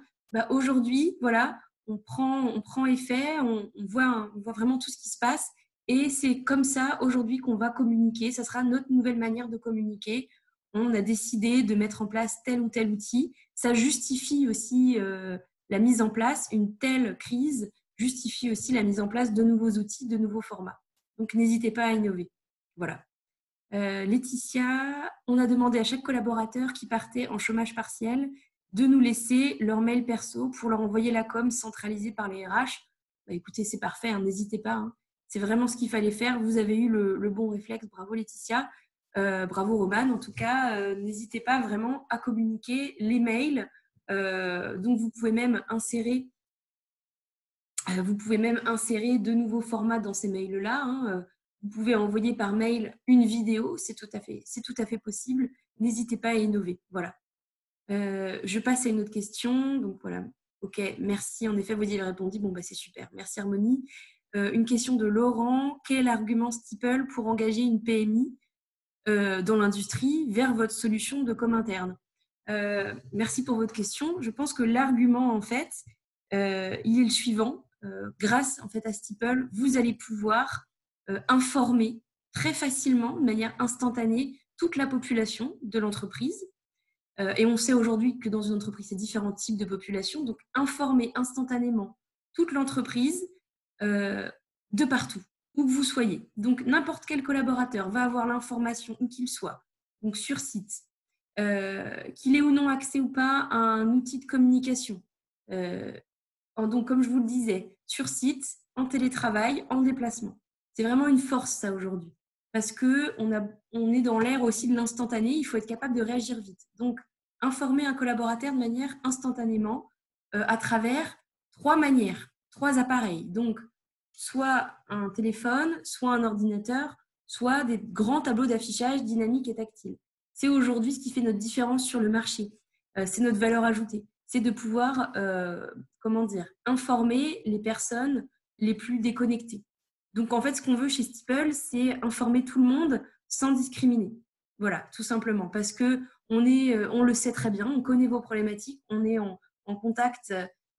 aujourd'hui, voilà, on prend effet, on voit vraiment tout ce qui se passe et c'est comme ça aujourd'hui qu'on va communiquer. Ça sera notre nouvelle manière de communiquer. On a décidé de mettre en place tel ou tel outil. Ça justifie aussi la mise en place. Une telle crise justifie aussi la mise en place de nouveaux outils, de nouveaux formats. Donc, n'hésitez pas à innover. Voilà. Laetitia, on a demandé à chaque collaborateur qui partait en chômage partiel de nous laisser leur mail perso pour leur envoyer la com centralisée par les RH. Bah, écoutez, c'est parfait, hein, n'hésitez pas. Hein. C'est vraiment ce qu'il fallait faire. Vous avez eu le bon réflexe. Bravo Laetitia. Bravo Roman. En tout cas, n'hésitez pas vraiment à communiquer les mails. Donc, vous pouvez même insérer de nouveaux formats dans ces mails-là. Hein. Vous pouvez envoyer par mail une vidéo, c'est tout à fait possible. N'hésitez pas à innover. Voilà. Je passe à une autre question. Donc voilà. Ok, merci. En effet, vous y avez répondu. Bon, bah, c'est super. Merci Harmonie. Une question de Laurent. Quel est l'argument Steeple pour engager une PMI dans l'industrie vers votre solution de com interne? Merci pour votre question. Je pense que l'argument, en fait, il est le suivant. Grâce en fait à Steeple, vous allez pouvoir informer très facilement, de manière instantanée, toute la population de l'entreprise. Et on sait aujourd'hui que dans une entreprise, c'est différents types de populations. Donc, informer instantanément toute l'entreprise de partout, où que vous soyez. Donc, n'importe quel collaborateur va avoir l'information où qu'il soit, donc sur site, qu'il ait ou non accès ou pas à un outil de communication. Donc, comme je vous le disais, sur site, en télétravail, en déplacement. C'est vraiment une force, ça, aujourd'hui. Parce qu'on est dans l'ère aussi de l'instantané, il faut être capable de réagir vite. Donc, informer un collaborateur de manière instantanément à travers 3 manières, 3 appareils. Donc, soit un téléphone, soit un ordinateur, soit des grands tableaux d'affichage dynamiques et tactiles. C'est aujourd'hui ce qui fait notre différence sur le marché. C'est notre valeur ajoutée. C'est de pouvoir, informer les personnes les plus déconnectées. Donc, en fait, ce qu'on veut chez Steeple, c'est informer tout le monde sans discriminer. Voilà, tout simplement. Parce qu'on le sait très bien, on connaît vos problématiques, on est en contact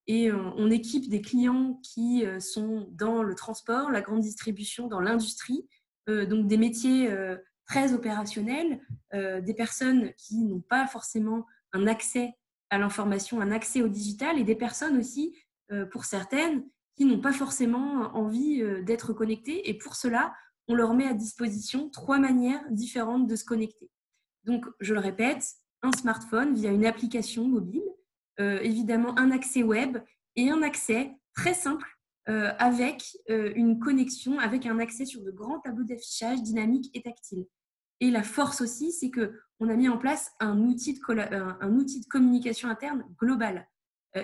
et on équipe des clients qui sont dans le transport, la grande distribution, dans l'industrie, donc des métiers très opérationnels, des personnes qui n'ont pas forcément un accès à l'information, un accès au digital, et des personnes aussi, pour certaines, qui n'ont pas forcément envie d'être connectées. Et pour cela, on leur met à disposition 3 manières différentes de se connecter. Donc, je le répète, un smartphone via une application mobile, évidemment un accès web et un accès très simple avec une connexion, avec un accès sur de grands tableaux d'affichage dynamiques et tactiles. Et la force aussi, c'est qu'on a mis en place un outil de communication interne global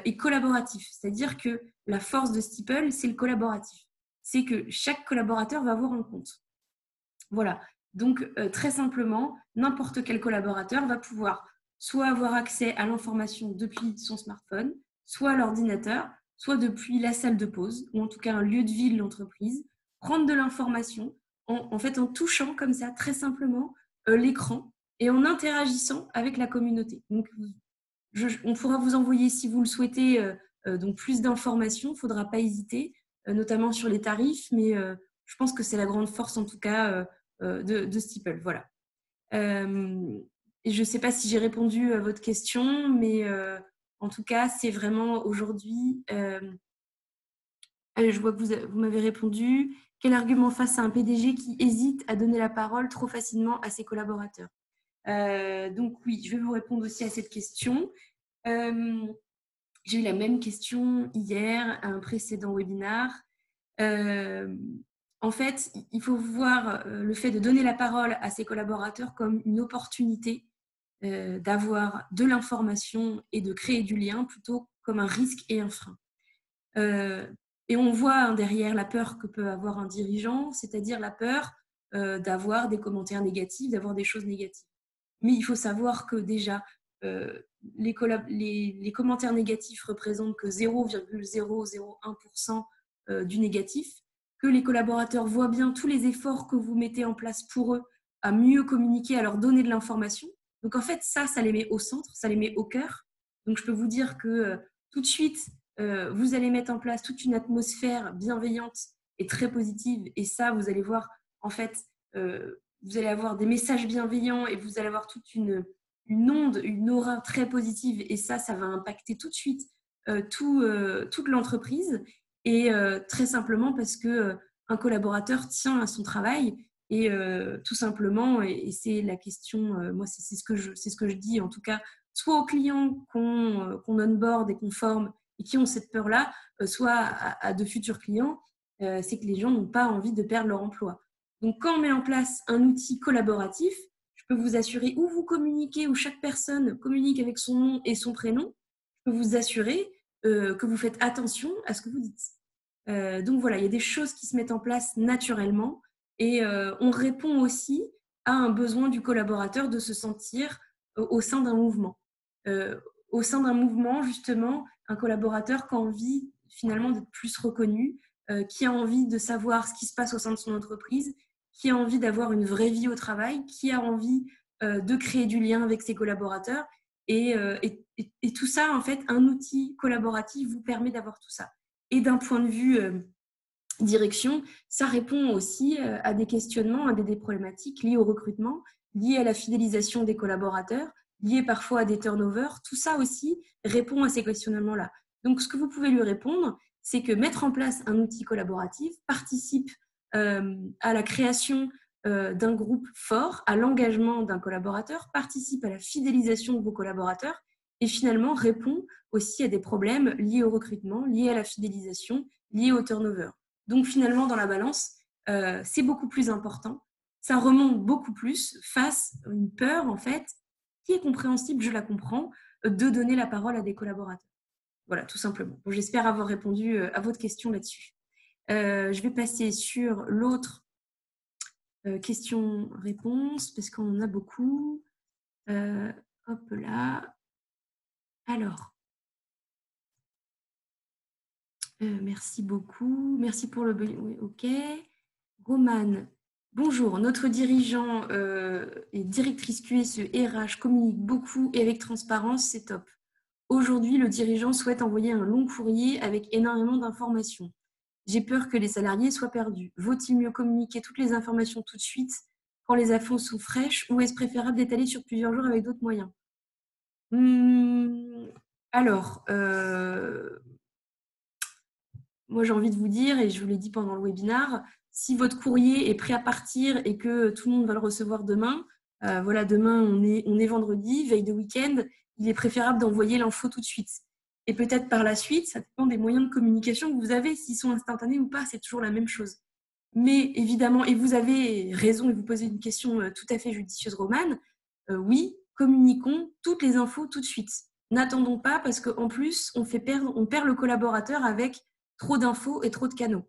et collaboratif. C'est-à-dire que la force de Steeple, c'est le collaboratif. C'est que chaque collaborateur va avoir un compte. Voilà. Donc, très simplement, n'importe quel collaborateur va pouvoir soit avoir accès à l'information depuis son smartphone, soit à l'ordinateur, soit depuis la salle de pause, ou en tout cas un lieu de vie de l'entreprise, prendre de l'information en touchant comme ça, très simplement, l'écran et en interagissant avec la communauté. Donc, on pourra vous envoyer, si vous le souhaitez, donc plus d'informations. Il ne faudra pas hésiter, notamment sur les tarifs, mais je pense que c'est la grande force, en tout cas, de Steeple. Voilà. Et je ne sais pas si j'ai répondu à votre question, mais en tout cas, c'est vraiment aujourd'hui… je vois que vous m'avez répondu. Quel argument face à un PDG qui hésite à donner la parole trop facilement à ses collaborateurs? Donc oui, je vais vous répondre aussi à cette question. J'ai eu la même question hier à un précédent webinaire. En fait, il faut voir le fait de donner la parole à ses collaborateurs comme une opportunité d'avoir de l'information et de créer du lien, plutôt comme un risque et un frein. Et on voit derrière la peur que peut avoir un dirigeant, c'est-à-dire la peur d'avoir des commentaires négatifs, d'avoir des choses négatives. Mais il faut savoir que déjà, les commentaires négatifs représentent que 0,001% du négatif, que les collaborateurs voient bien tous les efforts que vous mettez en place pour eux à mieux communiquer, à leur donner de l'information. Donc en fait, ça les met au centre, ça les met au cœur. Donc je peux vous dire que tout de suite, vous allez mettre en place toute une atmosphère bienveillante et très positive. Et ça, vous allez voir, en fait, vous allez avoir des messages bienveillants et vous allez avoir toute une onde, une aura très positive. Et ça va impacter tout de suite toute l'entreprise. Et très simplement parce qu'un collaborateur tient à son travail Et tout simplement, et c'est la question, moi c'est ce que je dis en tout cas, soit aux clients qu'on onboard et qu'on forme et qui ont cette peur-là, soit à de futurs clients, c'est que les gens n'ont pas envie de perdre leur emploi. Donc quand on met en place un outil collaboratif, je peux vous assurer où vous communiquez, où chaque personne communique avec son nom et son prénom, je peux vous assurer que vous faites attention à ce que vous dites. Donc voilà, il y a des choses qui se mettent en place naturellement et on répond aussi à un besoin du collaborateur de se sentir au sein d'un mouvement. Au sein d'un mouvement, justement, un collaborateur qui a envie finalement d'être plus reconnu, qui a envie de savoir ce qui se passe au sein de son entreprise, qui a envie d'avoir une vraie vie au travail, qui a envie de créer du lien avec ses collaborateurs. Et tout ça, en fait, un outil collaboratif vous permet d'avoir tout ça. Et d'un point de vue direction, ça répond aussi à des questionnements, à des problématiques liées au recrutement, liées à la fidélisation des collaborateurs, liées parfois à des turnovers. Tout ça aussi répond à ces questionnements-là. Donc, ce que vous pouvez lui répondre, c'est que mettre en place un outil collaboratif participe à la création d'un groupe fort, à l'engagement d'un collaborateur, participe à la fidélisation de vos collaborateurs et finalement répond aussi à des problèmes liés au recrutement, liés à la fidélisation, liés au turnover. Donc finalement, dans la balance, c'est beaucoup plus important. Ça remonte beaucoup plus face à une peur, en fait, qui est compréhensible, je la comprends, de donner la parole à des collaborateurs. Voilà, tout simplement. Bon, j'espère avoir répondu à votre question là-dessus. Je vais passer sur l'autre question-réponse, parce qu'on en a beaucoup. Hop là. Alors, merci beaucoup. Merci pour le... Oui, ok. Romane, bonjour. Notre dirigeant et directrice QSE RH communique beaucoup et avec transparence, c'est top. Aujourd'hui, le dirigeant souhaite envoyer un long courrier avec énormément d'informations. J'ai peur que les salariés soient perdus. Vaut-il mieux communiquer toutes les informations tout de suite quand les infos sont fraîches ou est-ce préférable d'étaler sur plusieurs jours avec d'autres moyens? Alors, moi j'ai envie de vous dire, et je vous l'ai dit pendant le webinaire, si votre courrier est prêt à partir et que tout le monde va le recevoir demain, voilà, demain on est vendredi, veille de week-end, il est préférable d'envoyer l'info tout de suite. Et peut-être par la suite, ça dépend des moyens de communication que vous avez, s'ils sont instantanés ou pas, c'est toujours la même chose. Mais évidemment, et vous avez raison et vous posez une question tout à fait judicieuse, Romane, oui, communiquons toutes les infos tout de suite. N'attendons pas parce qu'en plus, on perd le collaborateur avec trop d'infos et trop de canaux.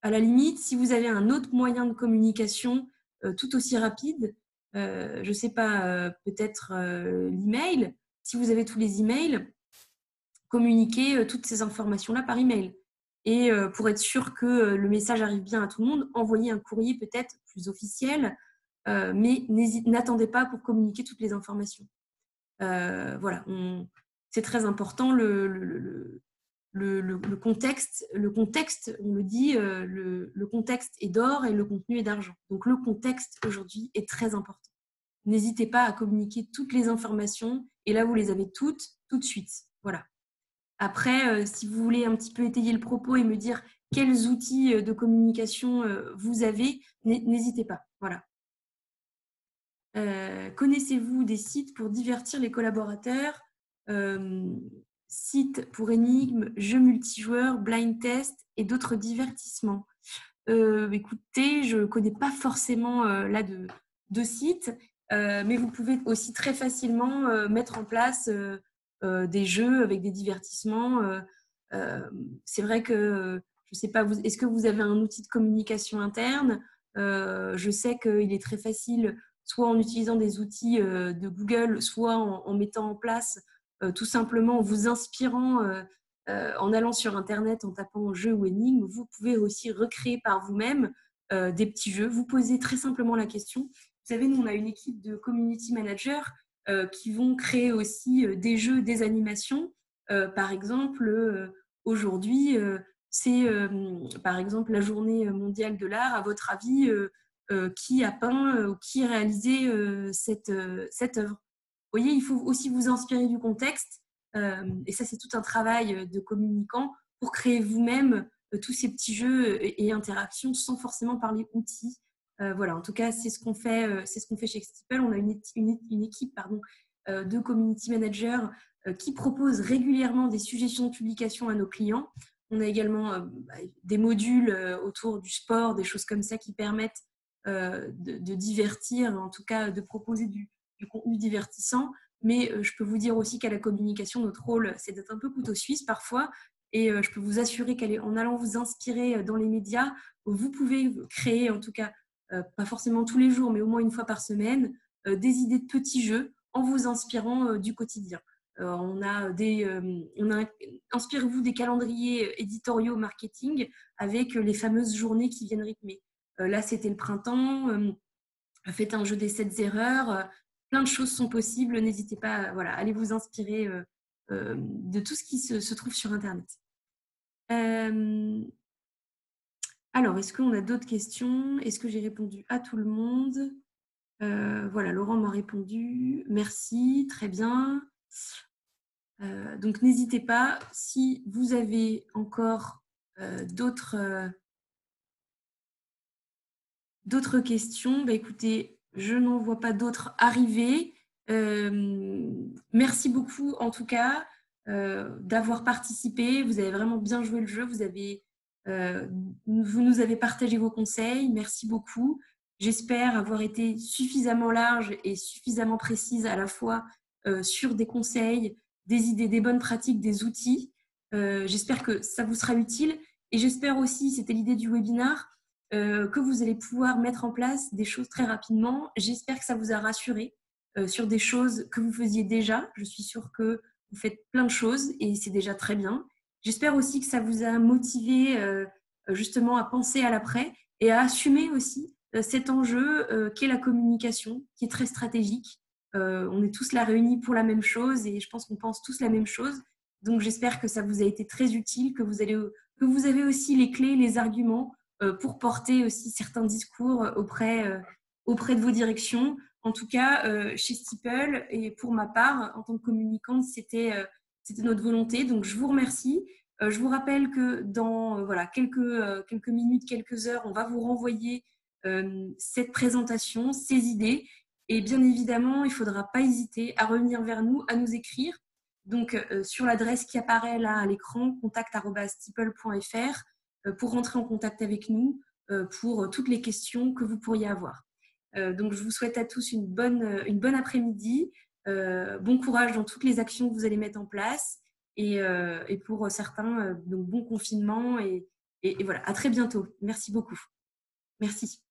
À la limite, si vous avez un autre moyen de communication tout aussi rapide, je ne sais pas, peut-être l'email, si vous avez tous les emails, communiquez toutes ces informations-là par email. Et pour être sûr que le message arrive bien à tout le monde, envoyez un courrier peut-être plus officiel, mais n'attendez pas pour communiquer toutes les informations. Voilà, c'est très important le contexte, on le dit, le contexte est d'or et le contenu est d'argent. Donc le contexte aujourd'hui est très important. N'hésitez pas à communiquer toutes les informations et là vous les avez toutes tout de suite. Voilà. Après, si vous voulez un petit peu étayer le propos et me dire quels outils de communication vous avez, n'hésitez pas. Voilà. Connaissez-vous des sites pour divertir les collaborateurs? Sites pour énigmes, jeux multijoueurs, blind test et d'autres divertissements. Écoutez, je ne connais pas forcément là de sites, mais vous pouvez aussi très facilement mettre en place des jeux avec des divertissements. C'est vrai que, je ne sais pas, est-ce que vous avez un outil de communication interne? Je sais qu'il est très facile, soit en utilisant des outils de Google, soit en mettant en place, tout simplement en vous inspirant, en allant sur Internet, en tapant jeu ou énigme, vous pouvez aussi recréer par vous-même des petits jeux. Vous posez très simplement la question. Vous savez, nous, on a une équipe de community managers qui vont créer aussi des jeux, des animations. Par exemple, aujourd'hui, c'est par exemple la journée mondiale de l'art. À votre avis, qui a peint ou qui a réalisé cette œuvre? Vous voyez, il faut aussi vous inspirer du contexte. Et ça, c'est tout un travail de communicant pour créer vous-même tous ces petits jeux et interactions sans forcément parler outils. Voilà, en tout cas, c'est ce qu'on fait chez Steeple. On a une équipe de community managers qui propose régulièrement des suggestions de publication à nos clients. On a également des modules autour du sport, des choses comme ça qui permettent de divertir, en tout cas de proposer du contenu divertissant. Mais je peux vous dire aussi qu'à la communication, notre rôle, c'est d'être un peu couteau suisse parfois. Et je peux vous assurer qu'en allant vous inspirer dans les médias, vous pouvez créer, en tout cas, pas forcément tous les jours, mais au moins une fois par semaine, des idées de petits jeux en vous inspirant du quotidien. Inspirez-vous des calendriers éditoriaux marketing avec les fameuses journées qui viennent rythmer. Là, c'était le printemps. Faites un jeu des 7 erreurs. Plein de choses sont possibles. N'hésitez pas, voilà, allez vous inspirer de tout ce qui se trouve sur Internet. Alors, est-ce qu'on a d'autres questions? Est-ce que j'ai répondu à tout le monde? Voilà, Laurent m'a répondu. Merci, très bien. Donc, n'hésitez pas, si vous avez encore d'autres questions, écoutez, je n'en vois pas d'autres arriver. Merci beaucoup, en tout cas, d'avoir participé. Vous avez vraiment bien joué le jeu. Vous nous avez partagé vos conseils. Merci beaucoup. J'espère avoir été suffisamment large et suffisamment précise à la fois sur des conseils, des idées, des bonnes pratiques, des outils. J'espère que ça vous sera utile. Et j'espère aussi, c'était l'idée du webinaire, que vous allez pouvoir mettre en place des choses très rapidement. J'espère que ça vous a rassuré sur des choses que vous faisiez déjà. Je suis sûre que vous faites plein de choses et c'est déjà très bien. J'espère aussi que ça vous a motivé justement à penser à l'après et à assumer aussi cet enjeu qu'est la communication, qui est très stratégique. On est tous là réunis pour la même chose et je pense qu'on pense tous la même chose. Donc j'espère que ça vous a été très utile, que vous avez aussi les clés, les arguments pour porter aussi certains discours auprès de vos directions. En tout cas, chez Steeple et pour ma part, en tant que communicante, c'était notre volonté. Donc, je vous remercie. Je vous rappelle que dans quelques minutes, quelques heures, on va vous renvoyer cette présentation, ces idées. Et bien évidemment, il ne faudra pas hésiter à revenir vers nous, à nous écrire. Donc, sur l'adresse qui apparaît là à l'écran, contact@steeple.fr, pour rentrer en contact avec nous pour toutes les questions que vous pourriez avoir. Donc, je vous souhaite à tous une bonne après-midi. Bon courage dans toutes les actions que vous allez mettre en place. Et pour certains, donc bon confinement. Et voilà, à très bientôt. Merci beaucoup. Merci.